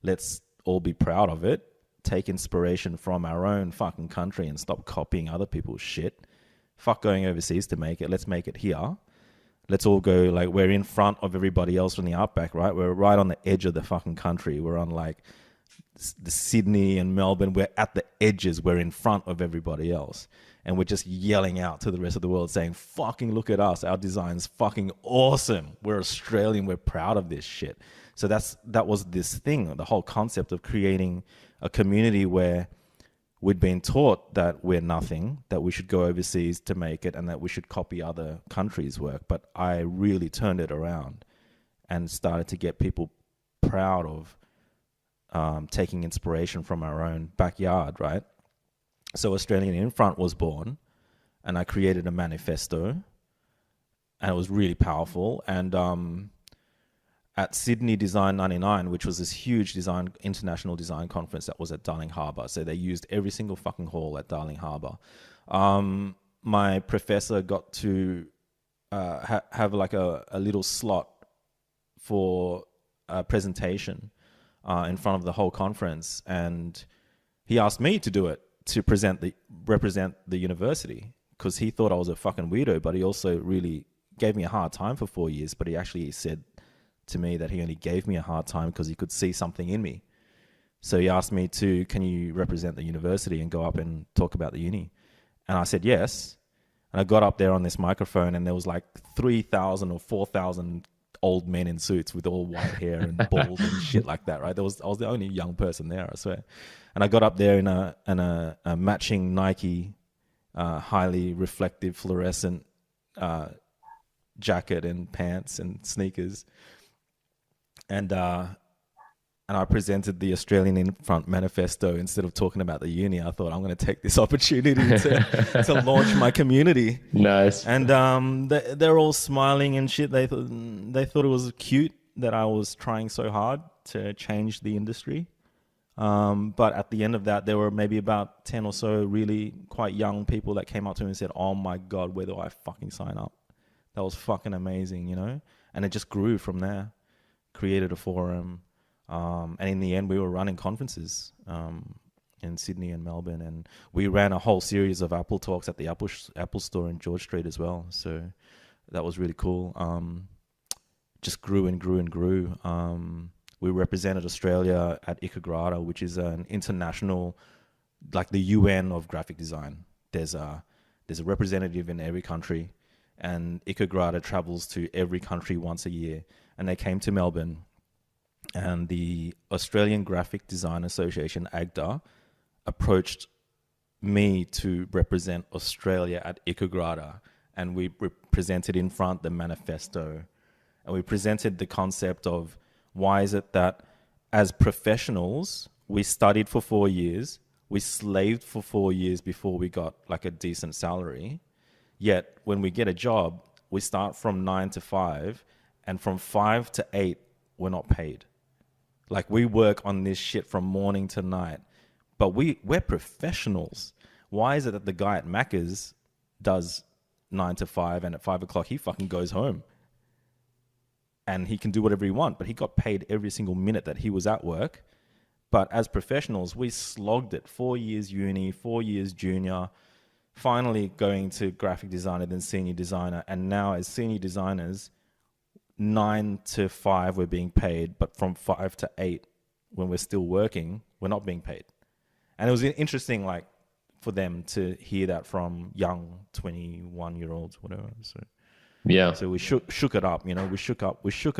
Let's all be proud of it. Take inspiration from our own fucking country and stop copying other people's shit. Fuck going overseas to make it. Let's make it here. Let's all go, like, we're in front of everybody else from the outback, right? We're right on the edge of the fucking country. We're on like the Sydney and Melbourne. We're at the edges. We're in front of everybody else. And we're just yelling out to the rest of the world saying, fucking look at us. Our design's fucking awesome. We're Australian. We're proud of this shit. So that was this thing, the whole concept of creating a community where we'd been taught that we're nothing, that we should go overseas to make it, and that we should copy other countries' work. But I really turned it around and started to get people proud of taking inspiration from our own backyard, right? So Australian In Front was born, and I created a manifesto, and it was really powerful. And at Sydney Design 99, which was this huge international design conference that was at Darling Harbour. So they used every single fucking hall at Darling Harbour. My professor got to have like a little slot for a presentation in front of the whole conference. And he asked me to do it, to represent the university, because he thought I was a fucking weirdo, but he also really gave me a hard time for 4 years. But he actually said to me that he only gave me a hard time because he could see something in me. So he asked me can you represent the university and go up and talk about the uni? And I said yes. And I got up there on this microphone, and there was like 3,000 or 4,000 old men in suits with all white hair and bald and shit like that, right? I was the only young person there, I swear. And I got up there in a matching Nike highly reflective fluorescent jacket and pants and sneakers. And I presented the Australian In Front manifesto instead of talking about the uni. I thought, I'm going to take this opportunity to launch my community. Nice. And they're all smiling and shit. They thought it was cute that I was trying so hard to change the industry. But at the end of that, there were maybe about 10 or so really quite young people that came up to me and said, "Oh my God, where do I fucking sign up?" That was fucking amazing, And it just grew from there. Created a forum, and in the end we were running conferences in Sydney and Melbourne, and we ran a whole series of Apple talks at the Apple store in George Street as well. So that was really cool. Just grew and grew and grew. We represented Australia at Ikagrata, which is an international, like the UN of graphic design. There's There's a representative in every country, and Ikagrata travels to every country once a year. And they came to Melbourne, and the Australian Graphic Design Association, AGDA, approached me to represent Australia at Ikagrata, and we presented in front the manifesto, and we presented the concept of why is it that as professionals we studied for 4 years, we slaved for 4 years before we got like a decent salary, yet when we get a job we start from 9 to 5, and from 5 to 8 we're not paid. Like, we work on this shit from morning to night, but we're professionals. Why is it that the guy at Macca's does 9 to 5, and at 5 o'clock he fucking goes home and he can do whatever he wants, but he got paid every single minute that he was at work? But as professionals, we slogged it. 4 years uni, 4 years junior, finally going to graphic designer, then senior designer. And now as senior designers, 9 to 5 we're being paid, but from 5 to 8 when we're still working, we're not being paid. And it was interesting, like, for them to hear that from young 21-year-olds, whatever. So yeah, so we shook it up, you know. We shook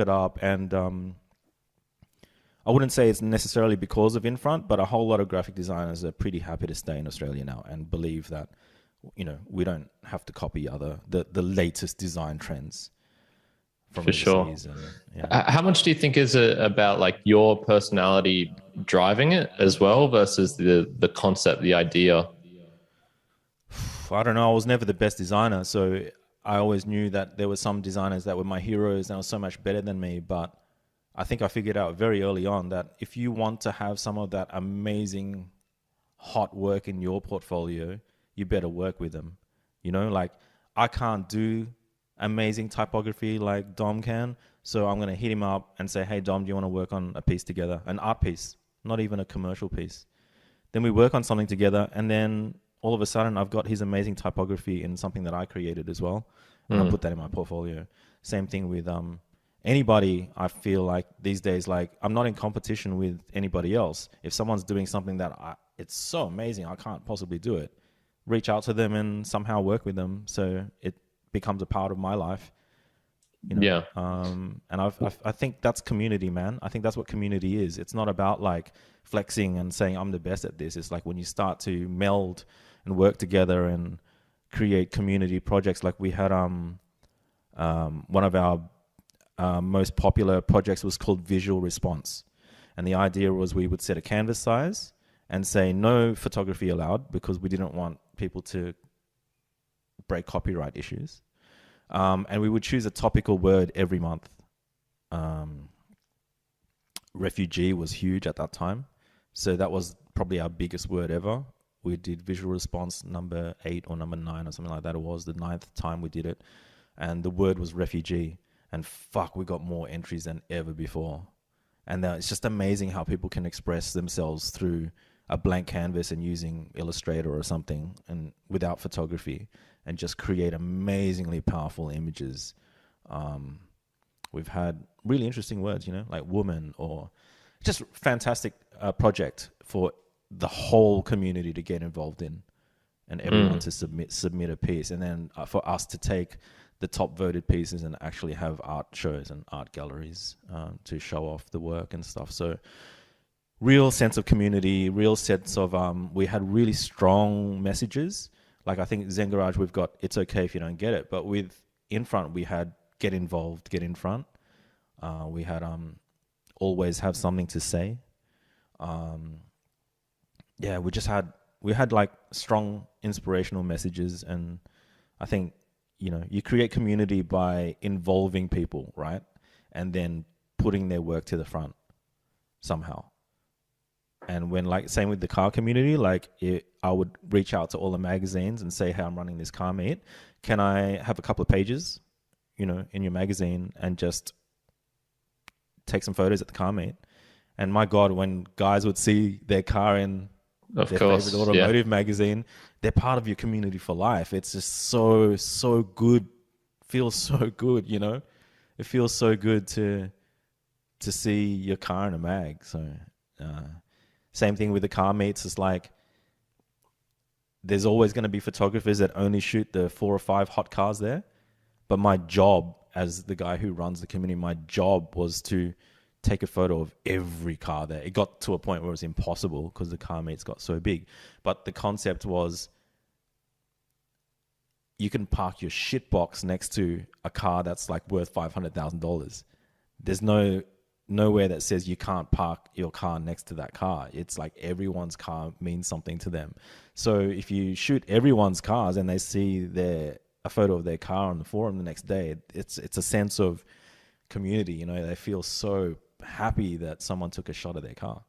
it up, and I wouldn't say it's necessarily because of Infront, but a whole lot of graphic designers are pretty happy to stay in Australia now and believe that, you know, we don't have to copy the latest design trends from for sure. overseas. And, yeah. How much do you think is it about like your personality driving it as well versus the concept, the idea? I don't know. I was never the best designer, so I always knew that there were some designers that were my heroes and were so much better than me. But I think I figured out very early on that if you want to have some of that amazing hot work in your portfolio, you better work with them. You know, like, I can't do amazing typography like Dom can, so I'm going to hit him up and say, hey Dom, do you want to work on a piece together? An art piece, not even a commercial piece. Then we work on something together, and then all of a sudden I've got his amazing typography in something that I created as well, and I put that in my portfolio. Same thing with anybody. I feel like these days, like, I'm not in competition with anybody else. If someone's doing something that it's so amazing I can't possibly do it, reach out to them and somehow work with them so it becomes a part of my life, you know. Yeah. And I think that's community, man. I think that's what community is. It's not about like flexing and saying I'm the best at this. It's like when you start to meld and work together and create community projects. Like, we had one of our most popular projects was called Visual Response, and the idea was we would set a canvas size and say no photography allowed, because we didn't want people to break copyright issues. And we would choose a topical word every month. Refugee was huge at that time, so that was probably our biggest word ever. We did Visual Response number 8 or number 9 or something like that. It was the 9th time we did it, and the word was refugee. And fuck, we got more entries than ever before. And it's just amazing how people can express themselves through a blank canvas and using Illustrator or something, and without photography, and just create amazingly powerful images. We've had really interesting words, you know, like woman, or just fantastic project for the whole community to get involved in, and everyone to submit a piece, and then for us to take the top voted pieces and actually have art shows and art galleries to show off the work and stuff. So real sense of community, real sense of, we had really strong messages. Like, I think Zen Garage, we've got, it's okay if you don't get it. But with Infront, we had get involved, get in front. We had always have something to say. Yeah, we had like strong inspirational messages. And I think, you know, you create community by involving people, right? And then putting their work to the front somehow. And when, like, same with the car community, like, I would reach out to all the magazines and say, hey, I'm running this car meet. Can I have a couple of pages, you know, in your magazine, and just take some photos at the car meet? And my God, when guys would see their car in their favorite automotive magazine, they're part of your community for life. It's just so good. Feels so good, you know? It feels so good to see your car in a mag. So, same thing with the car meets. It's like, there's always going to be photographers that only shoot the 4 or 5 hot cars there. But my job as the guy who runs the community, my job was to take a photo of every car there. It got to a point where it was impossible because the car meets got so big. But the concept was you can park your shit box next to a car that's like worth $500,000. There's nowhere that says you can't park your car next to that car. It's like everyone's car means something to them. So if you shoot everyone's cars and they see a photo of their car on the forum the next day, it's a sense of community. You know, they feel so happy that someone took a shot of their car.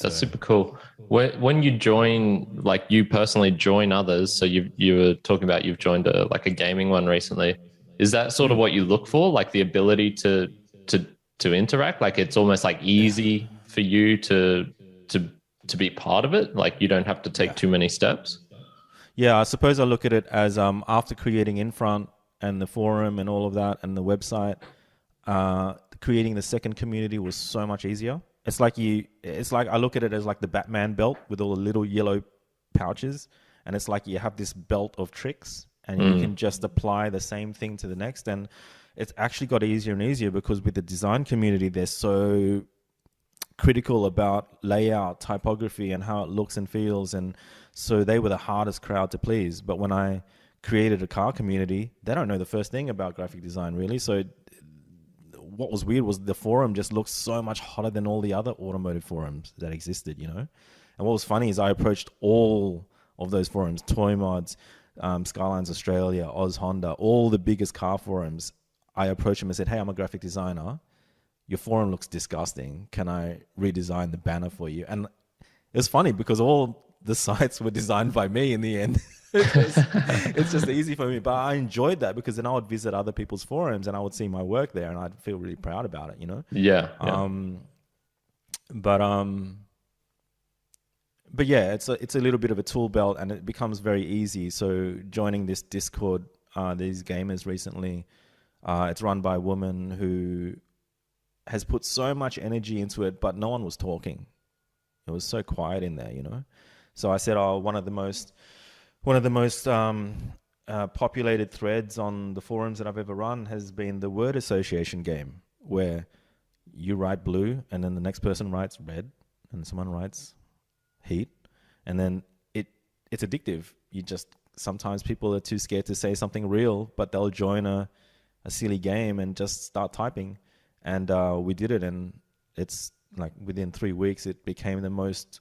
That's super cool. When you join, like you personally join others, so you were talking about you've joined like a gaming one recently. Is that sort of what you look for, like the ability to interact? Like it's almost like easy for you to be part of it. Like you don't have to take too many steps. Yeah, I suppose I look at it as after creating Infront and the forum and all of that and the website, creating the second community was so much easier. It's like I look at it as like the Batman belt with all the little yellow pouches, and it's like you have this belt of tricks and you can just apply the same thing to the next. And it's actually got easier and easier because with the design community, they're so critical about layout, typography, and how it looks and feels. And so they were the hardest crowd to please. But when I created a car community, they don't know the first thing about graphic design really. So what was weird was the forum just looked so much hotter than all the other automotive forums that existed, you know? And what was funny is I approached all of those forums, Toy Mods, Skylines Australia, Oz Honda, all the biggest car forums. I approached them and said, hey, I'm a graphic designer. Your forum looks disgusting. Can I redesign the banner for you? And it was funny because all the sites were designed by me in the end. It's just easy for me. But I enjoyed that because then I would visit other people's forums and I would see my work there and I'd feel really proud about it, you know? Yeah. But yeah, it's a little bit of a tool belt and it becomes very easy. So joining this Discord, these gamers recently, it's run by a woman who has put so much energy into it, but no one was talking. It was so quiet in there, you know? So I said, one of the most populated threads on the forums that I've ever run has been the word association game, where you write blue and then the next person writes red and someone writes heat, and then it's addictive. Sometimes people are too scared to say something real, but they'll join a silly game and just start typing. And we did it, and it's like within 3 weeks it became the most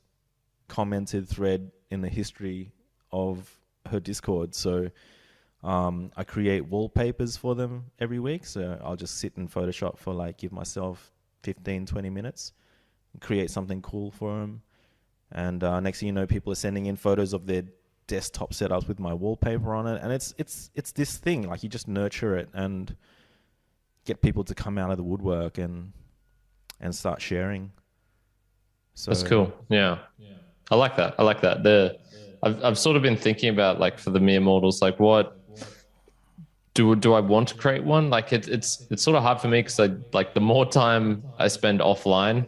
commented thread in the history of her Discord. So I create wallpapers for them every week. So I'll just sit in Photoshop for give myself 15-20 minutes and create something cool for them. And next thing you know, people are sending in photos of their desktop setups with my wallpaper on it. And it's this thing, like you just nurture it and get people to come out of the woodwork and start sharing. So that's cool. Yeah. I like that. I've sort of been thinking about for the mere mortals, what do I want to create one? It's sort of hard for me because the more time I spend offline,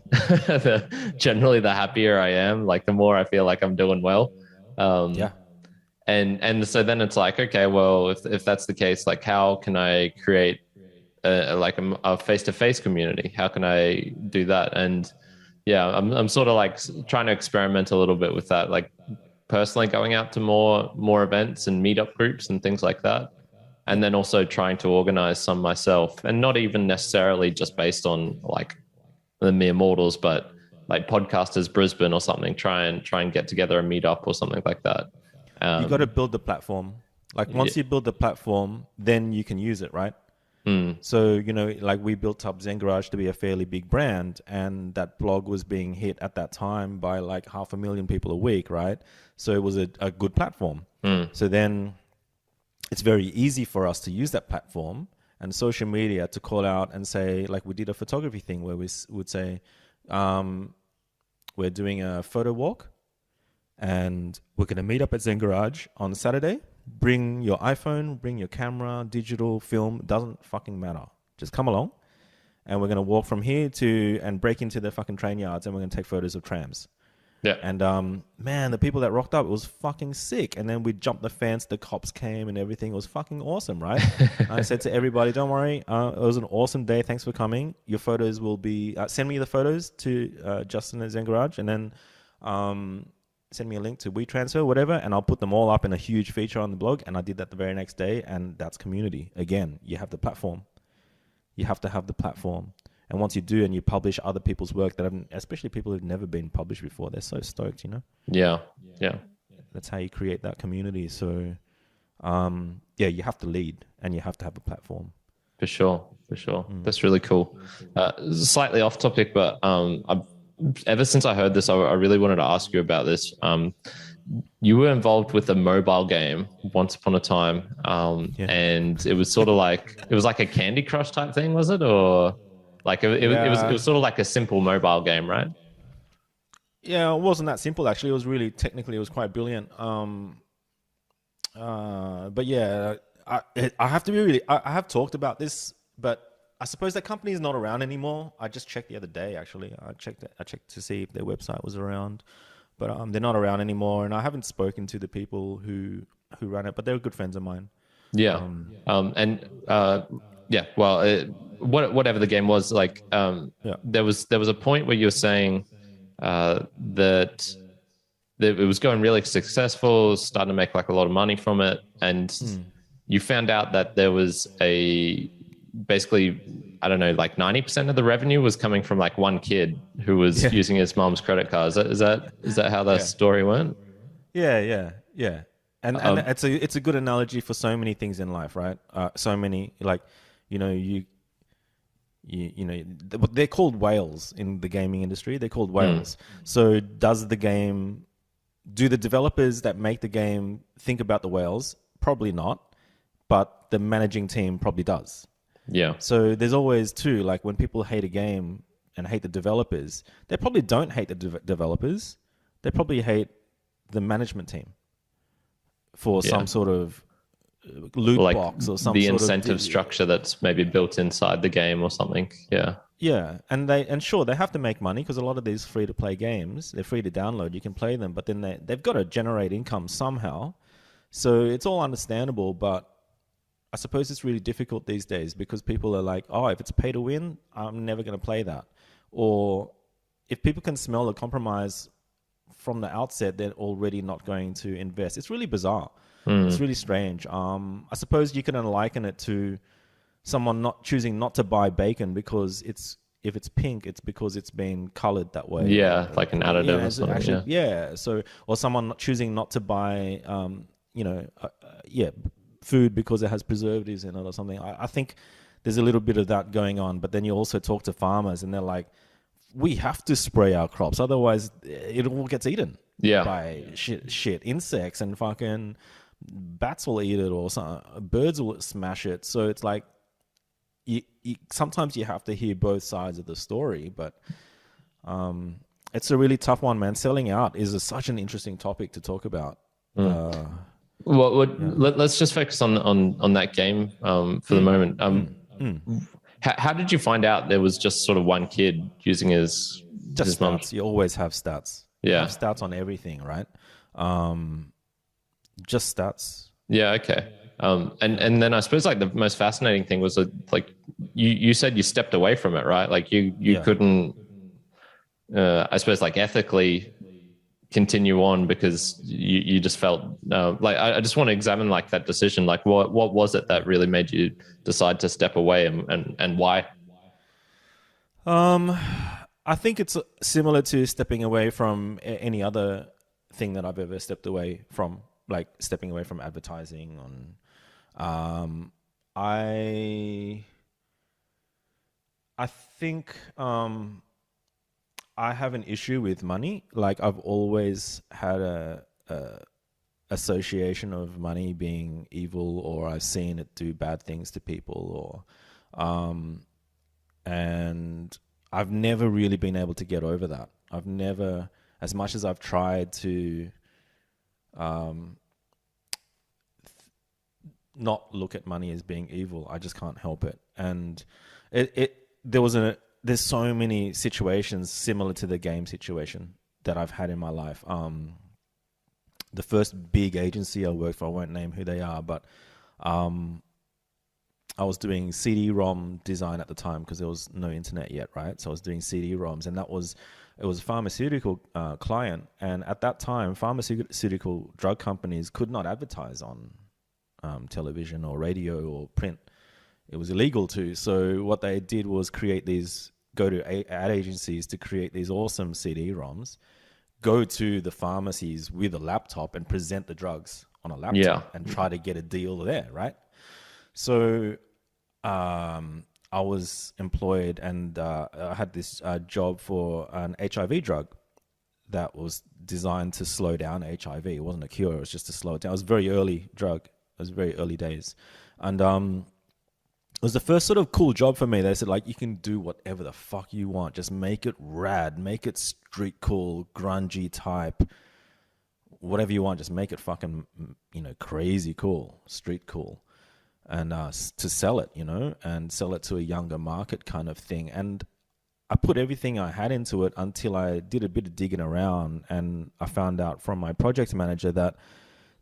generally the happier I am. The more I feel like I'm doing well. And so then it's okay, well, if that's the case, how can I create a face-to-face community? How can I do that? And yeah, I'm sort of trying to experiment a little bit with that, personally going out to more events and meetup groups and things like that. And then also trying to organize some myself, and not even necessarily just based on the mere mortals, but Podcasters Brisbane or something, try and get together and meet up or something like that. You got to build the platform. Once you build the platform, then you can use it, right? So, we built up Zen Garage to be a fairly big brand, and that blog was being hit at that time by 500,000 people a week, right? So it was a good platform. So then it's very easy for us to use that platform and social media to call out and say, we did a photography thing where we would say, we're doing a photo walk and we're going to meet up at Zen Garage on Saturday. Bring your iPhone, bring your camera, digital, film, doesn't fucking matter. Just come along and we're going to walk from here and break into the fucking train yards and we're going to take photos of trams. Yeah. And man, the people that rocked up, it was fucking sick. And then we jumped the fence, the cops came and everything. It was fucking awesome, right? I said to everybody, don't worry, it was an awesome day. Thanks for coming. Your photos will be, send me the photos to Justin at Zen Garage, and then send me a link to WeTransfer, whatever, and I'll put them all up in a huge feature on the blog. And I did that the very next day, and that's community. Again, you have the platform. You have to have the platform. And once you do, and you publish other people's work that haven't, especially people who've never been published before, they're so stoked, you know? Yeah. Yeah. That's how you create that community. So, yeah, you have to lead and you have to have a platform. For sure. For sure. That's really cool. Slightly off topic, but ever since I heard this, I really wanted to ask you about this. You were involved with a mobile game once upon a time, and it was sort of like, it was like a Candy Crush type thing, was it? Or like it was sort of like a simple mobile game, right? Yeah, it wasn't that simple actually. It was really technically, it was quite brilliant. But yeah, I have to be really. I have talked about this, but I suppose that company is not around anymore. I just checked the other day. Actually, I checked to see if their website was around, but they're not around anymore. And I haven't spoken to the people who run it, but they're good friends of mine. Yeah. Yeah. Well, whatever the game was, like, there was a point where you were saying that it was going really successful, starting to make like a lot of money from it, and you found out that there was basically, I don't know, like 90% of the revenue was coming from like one kid who was using his mom's credit card. Is that how that story went? Yeah. And it's a good analogy for so many things in life, right? So many, like, you know, they're called whales in the gaming industry. They're called whales. So do the developers that make the game think about the whales? Probably not, but the managing team probably does. Yeah. So there's always two, like when people hate a game and hate the developers, they probably don't hate the developers. They probably hate the management team for some sort of loot box or some the sort incentive structure that's maybe built inside the game or something. Yeah, and sure, they have to make money because a lot of these free to play games, they're free to download, you can play them, but then they've got to generate income somehow. So it's all understandable, but I suppose it's really difficult these days because people are like, oh, if it's pay to win, I'm never going to play that. Or if people can smell the compromise from the outset, they're already not going to invest. It's really bizarre. It's really strange. I suppose you can liken it to someone not choosing not to buy bacon because if it's pink, it's because it's been colored that way. Yeah, like an additive or something. Actually, So, or someone choosing not to buy, food because it has preservatives in it or something. I think there's a little bit of that going on. But then you also talk to farmers and they're like, we have to spray our crops, otherwise it all gets eaten by shit, insects, and fucking bats will eat it, or birds will smash it. So it's like sometimes you have to hear both sides of the story, but it's a really tough one, man. Selling out is such an interesting topic to talk about. Let's just focus on that game for the moment. How did you find out there was just sort of one kid using his stats? You always have stats. Yeah, you have stats on everything, right? Just stats. Yeah. Okay. And then I suppose like the most fascinating thing was like you said you stepped away from it, right? Like you couldn't, I suppose like ethically continue on because you just felt like I just want to examine like that decision. Like what was it that really made you decide to step away and why? I think it's similar to stepping away from any other thing that I've ever stepped away from, like stepping away from advertising I think I have an issue with money. Like I've always had a association of money being evil, or I've seen it do bad things to people, or and I've never really been able to get over that. I've never, as much as I've tried to not look at money as being evil, I just can't help it. And there's so many situations similar to the game situation that I've had in my life. The first big agency I worked for, I won't name who they are, but I was doing CD-ROM design at the time because there was no internet yet, right? So I was doing CD-ROMs, and it was a pharmaceutical client. And at that time, pharmaceutical drug companies could not advertise on television or radio or print. It was illegal to. So what they did was go to ad agencies to create these awesome CD-ROMs, go to the pharmacies with a laptop and present the drugs on a laptop and try to get a deal there, right? So I was employed, and I had this job for an HIV drug that was designed to slow down HIV. It wasn't a cure, it was just to slow it down. It was a very early drug. It was very early days. And it was the first sort of cool job for me. They said, like, you can do whatever the fuck you want. Just make it rad, make it street cool, grungy type, whatever you want. Just make it fucking, crazy cool, street cool. And to sell it, and sell it to a younger market kind of thing. And I put everything I had into it until I did a bit of digging around, and I found out from my project manager that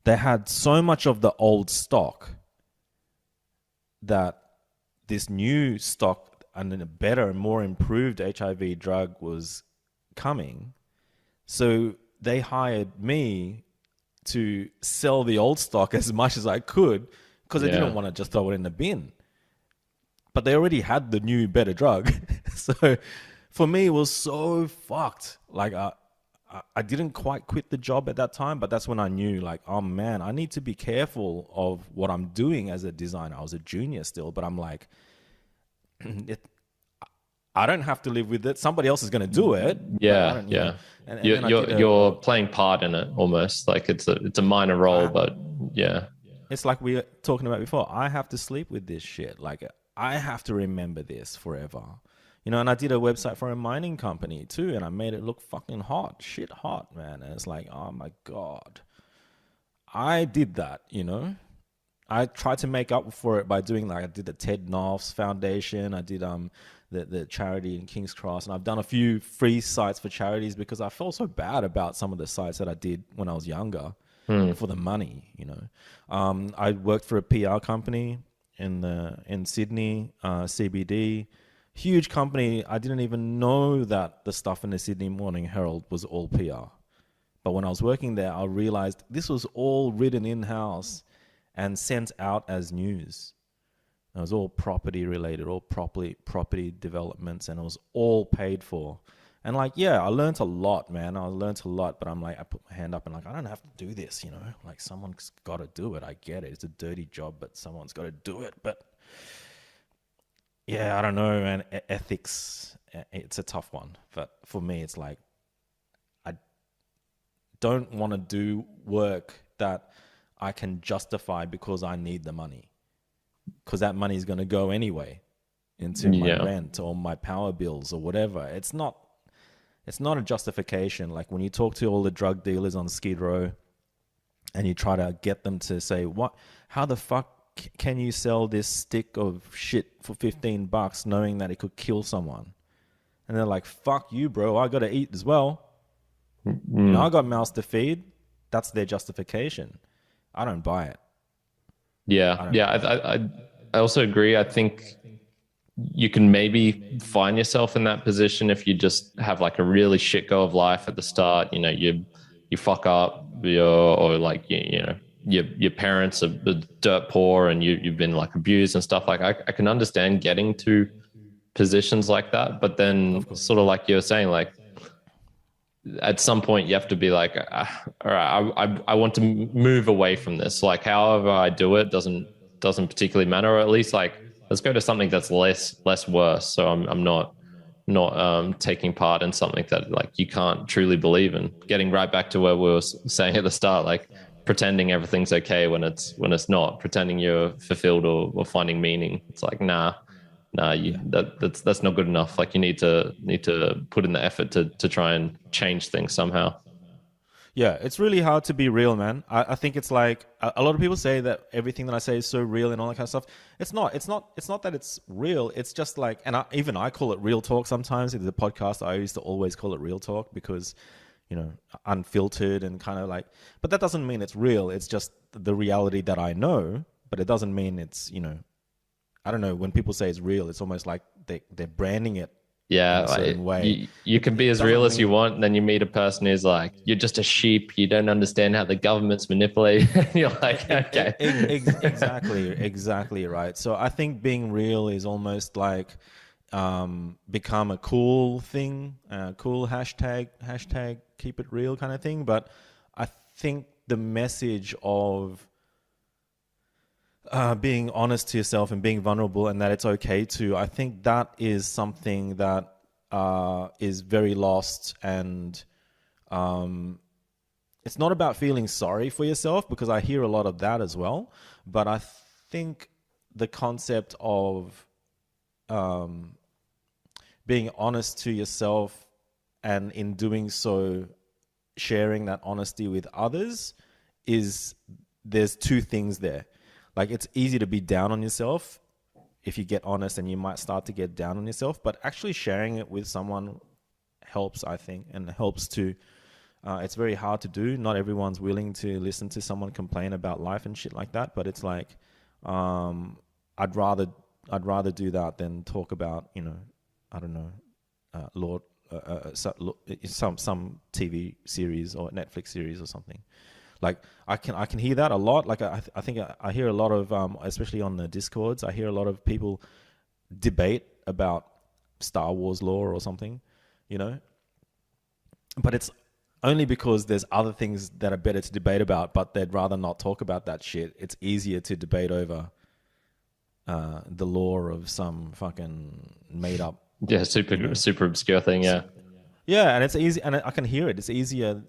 they had so much of the old stock that this new stock and a better, more improved HIV drug was coming. So they hired me to sell the old stock as much as I could, because they didn't want to just throw it in the bin. But they already had the new, better drug. So for me, it was so fucked. Like, I didn't quite quit the job at that time, but that's when I knew, like, oh man, I need to be careful of what I'm doing as a designer. I was a junior still, but I'm like, I don't have to live with it. Somebody else is going to do it. Yeah, yeah. And you're playing part in it almost. Like it's a minor role, but yeah. It's like we were talking about before. I have to sleep with this shit. Like, I have to remember this forever. And I did a website for a mining company too, and I made it look fucking hot. Shit hot, man. And it's like, oh my God. I did that, I tried to make up for it by doing, like, I did the Ted Knopf's Foundation. I did the charity in King's Cross. And I've done a few free sites for charities because I felt so bad about some of the sites that I did when I was younger. For the money, I worked for a PR company in Sydney, CBD, huge company. I didn't even know that the stuff in the Sydney Morning Herald was all PR. But when I was working there, I realized this was all written in-house and sent out as news. It was all property related, all property developments, and it was all paid for. And like, I learned a lot, man. But I'm like, I put my hand up and like, I don't have to do this, Like, someone's got to do it. I get it. It's a dirty job, but someone's got to do it. But I don't know, man. Ethics, it's a tough one. But for me, it's like, I don't want to do work that I can justify because I need the money. Because that money is going to go anyway into my rent or my power bills or whatever. It's not a justification. Like, when you talk to all the drug dealers on Skid Row and you try to get them to say, how the fuck can you sell this stick of shit for $15 knowing that it could kill someone? And they're like, fuck you, bro. I got to eat as well. I got mouths to feed. That's their justification. I don't buy it. I also agree. I think you can maybe find yourself in that position if you just have like a really shit go of life at the start. You fuck up, or like your parents are dirt poor and you've been like abused and stuff. Like, I can understand getting to positions like that, but then sort of like you were saying, like, at some point you have to be like, all right, I want to move away from this. Like, however I do it doesn't particularly matter, or at least like, let's go to something that's less worse. So I'm not taking part in something that like you can't truly believe in. Getting right back to where we were saying at the start, like pretending everything's okay when it's not, pretending you're fulfilled or finding meaning. It's like, nah, that's not good enough. Like, you need to put in the effort to try and change things somehow. Yeah, it's really hard to be real, man. I think it's like a lot of people say that everything that I say is so real and all that kind of stuff. It's not that it's real. It's just like, and I call it real talk sometimes. In the podcast, I used to always call it real talk because, unfiltered and kind of like, but that doesn't mean it's real. It's just the reality that I know, but it doesn't mean it's, I don't know, when people say it's real, it's almost like they're branding it in Yeah, a like, certain way. you can be It as real doesn't as you mean want, and then you meet a person who's like, "You're just a sheep. You don't understand how the government's manipulating." You're like, "Okay." exactly right. So I think being real is almost like become a cool thing, cool hashtag keep it real kind of thing. But I think the message of being honest to yourself and being vulnerable and that it's okay to, I think that is something that is very lost. And it's not about feeling sorry for yourself, because I hear a lot of that as well. But I think the concept of being honest to yourself, and in doing so, sharing that honesty with others, is, there's two things there. Like, it's easy to be down on yourself if you get honest, and you might start to get down on yourself, but actually sharing it with someone helps, I think, and helps to, it's very hard to do. Not everyone's willing to listen to someone complain about life and shit like that, but it's like, I'd rather do that than talk about, I don't know, Lord, some TV series or Netflix series or something. Like, I can hear that a lot. Like, I think I hear a lot of, especially on the Discords, I hear a lot of people debate about Star Wars lore or something, but it's only because there's other things that are better to debate about, but they'd rather not talk about that shit. It's easier to debate over the lore of some fucking made up, Yeah, super obscure thing. Yeah. yeah, and it's easy, and I can hear it. It's easier,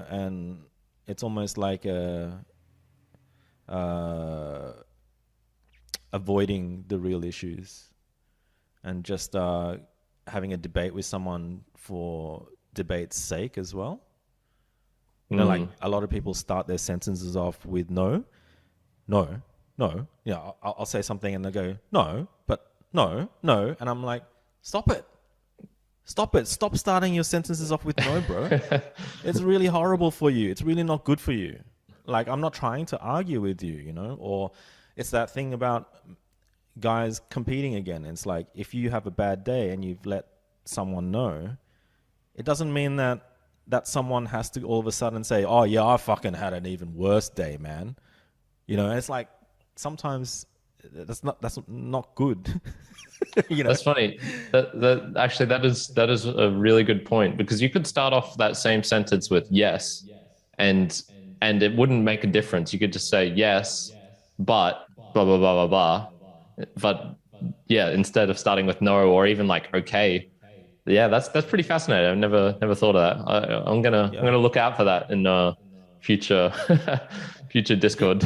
and it's almost like avoiding the real issues, and just having a debate with someone for debate's sake as well. Like, a lot of people start their sentences off with no, no, no. I'll say something and they go, no, but no, no. And I'm like, stop it. Stop starting your sentences off with no, bro. It's really horrible for you. It's really not good for you. Like, I'm not trying to argue with you, or it's that thing about guys competing again. It's like, if you have a bad day and you've let someone know, it doesn't mean that someone has to all of a sudden say, oh yeah, I fucking had an even worse day, man. And it's like, sometimes that's not good. That's funny. That actually, that is a really good point, because you could start off that same sentence with yes, and it wouldn't make a difference. You could just say yes, but blah blah blah blah blah. But yeah, instead of starting with no, or even like okay. Yeah, that's pretty fascinating. I've never thought of that. I'm gonna look out for that in future future Discord.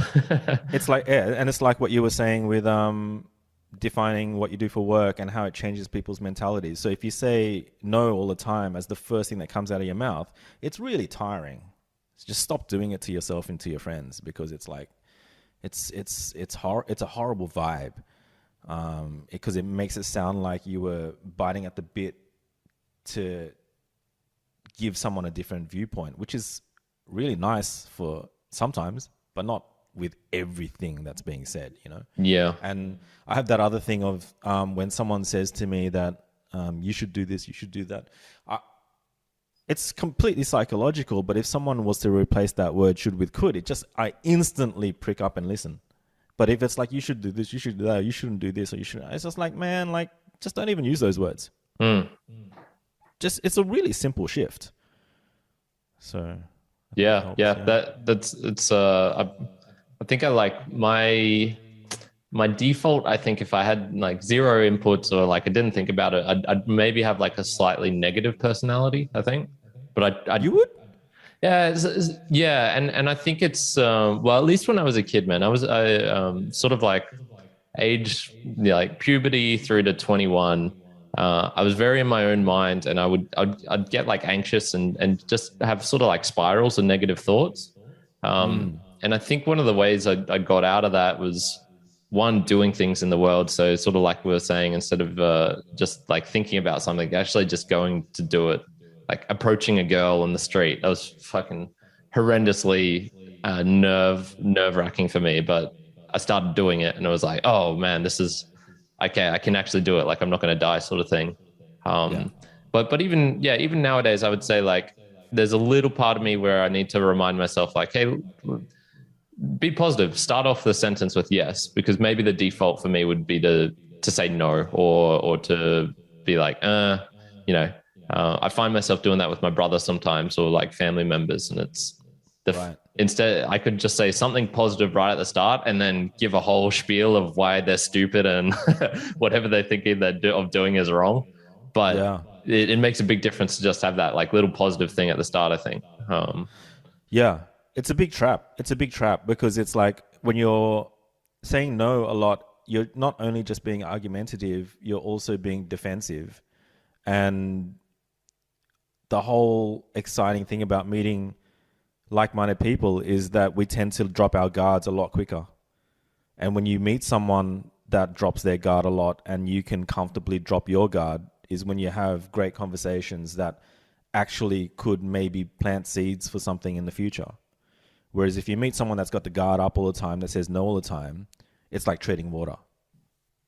It's like, yeah, and it's like what you were saying with defining what you do for work and how it changes people's mentalities. So if you say no all the time as the first thing that comes out of your mouth, it's really tiring. Just stop doing it to yourself and to your friends, because it's like, it's a horrible vibe, because it makes it sound like you were biting at the bit to give someone a different viewpoint, which is really nice for sometimes, but not with everything that's being said, Yeah. And I have that other thing of when someone says to me that you should do this, you should do that. It's completely psychological, but if someone was to replace that word should with could, I instantly prick up and listen. But if it's like, you should do this, you should do that, you shouldn't do this, or you should, it's just like, man, like, just don't even use those words. It's a really simple shift. So yeah. I think I like my default. I think if I had like zero inputs, or like I didn't think about it, I'd maybe have like a slightly negative personality, I think. But I you would? Yeah, yeah, and I think it's well, at least when I was a kid, man, I sort of like age, like puberty through to 21. I was very in my own mind, and I'd get like anxious and just have sort of like spirals of negative thoughts. And I think one of the ways I got out of that was, one, doing things in the world. So sort of like we were saying, instead of just like thinking about something, actually just going to do it. like approaching a girl on the street. That was fucking horrendously nerve wracking for me. But I started doing it, and it was like, oh man, this is okay. I can actually do it. Like I'm not going to die, sort of thing. Yeah. But even nowadays, I would say like there's a little part of me where I need to remind myself like, hey, be positive. Start off the sentence with yes, because maybe the default for me would be to say no, or to be like, you know. I find myself doing that with my brother sometimes, or like family members, and it's Right. instead I could just say something positive right at the start, and then give a whole spiel of why they're stupid and whatever they're thinking of doing is wrong. But Yeah. it makes a big difference to just have that like little positive thing at the start, I think. Yeah, it's a big trap. It's a big trap because it's like when you're saying no a lot, you're not only just being argumentative, you're also being defensive. And the whole exciting thing about meeting like-minded people is that we tend to drop our guards a lot quicker. And when you meet someone that drops their guard a lot and you can comfortably drop your guard is when you have great conversations that actually could maybe plant seeds for something in the future. Whereas if you meet someone that's got the guard up all the time, that says no all the time, it's like treading water.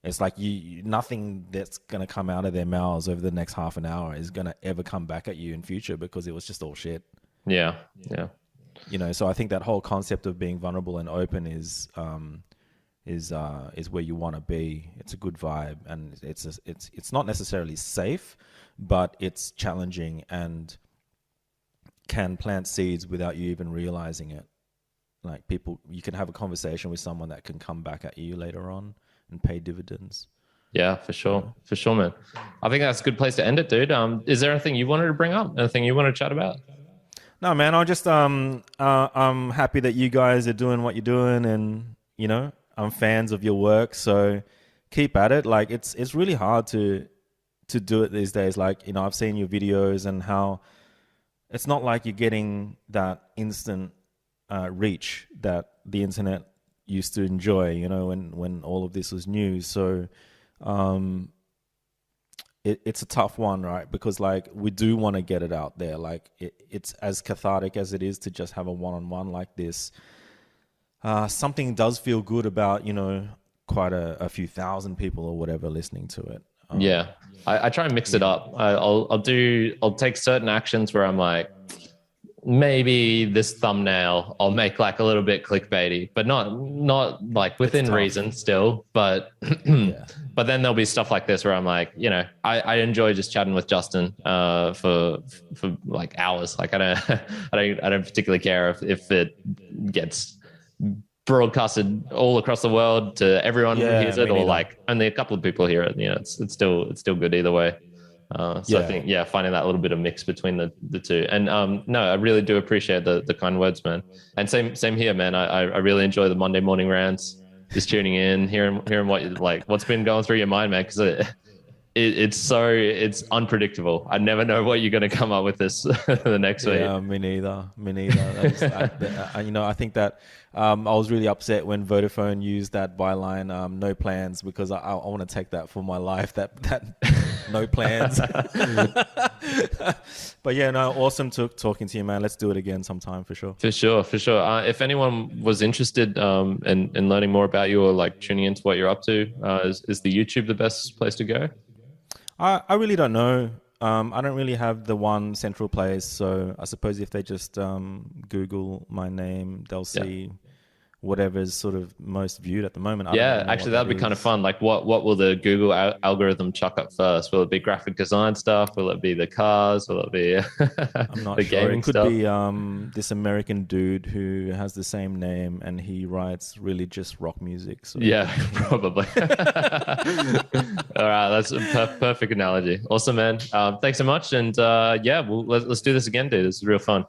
It's like nothing that's going to come out of their mouths over the next half an hour is going to ever come back at you in future because it was just all shit. Yeah. So I think that whole concept of being vulnerable and open is where you want to be. It's a good vibe, and it's not necessarily safe, but it's challenging and can plant seeds without you even realizing it. Like you can have a conversation with someone that can come back at you later on and pay dividends. Yeah, for sure, man. I think that's a good place to end it, dude. Is there anything you wanted to bring up? Anything you want to chat about? No, man. I'm happy that you guys are doing what you're doing, and I'm fans of your work. So keep at it. Like it's really hard to do it these days. Like I've seen your videos and how it's not like you're getting that instant reach that the internet used to enjoy, when all of this was new. So it's a tough one, right? Because like we do want to get it out there. Like it's as cathartic as it is to just have a one-on-one like this. Something does feel good about, quite a few thousand people or whatever listening to it. Yeah. I try and mix it up. I'll take certain actions where I'm like, maybe this thumbnail I'll make like a little bit clickbaity, but not like within reason still. But Yeah. but then there'll be stuff like this where I'm like, I enjoy just chatting with Justin for like hours. Like I don't particularly care if it gets broadcasted all across the world to everyone who hears it, or like only a couple of people hear it. It's still good either way. I think finding that little bit of mix between the two. And no, I really do appreciate the kind words, man. And same here, man. I really enjoy the Monday morning rants. Just tuning in, hearing what's been going through your mind, man. Because it's unpredictable. I never know what you're going to come up with this the next week. Yeah, me neither. I think that I was really upset when Vodafone used that byline, no plans, because I want to take that for my life. That no plans. But yeah, no, awesome talking to you, man. Let's do it again sometime for sure. For sure. If anyone was interested in learning more about you or like tuning into what you're up to, is the YouTube the best place to go? I really don't know. I don't really have the one central place, so I suppose if they just Google my name, they'll see whatever's sort of most viewed at the moment. Actually, that'd be kind of fun. Like, what will the Google algorithm chuck up first? Will it be graphic design stuff? Will it be the cars? Will it be I'm not the sure. gaming It could stuff? be this American dude who has the same name and he writes really just rock music. So. Yeah, probably. All right, that's a perfect analogy. Awesome, man. Thanks so much, and let's do this again, dude. This is real fun.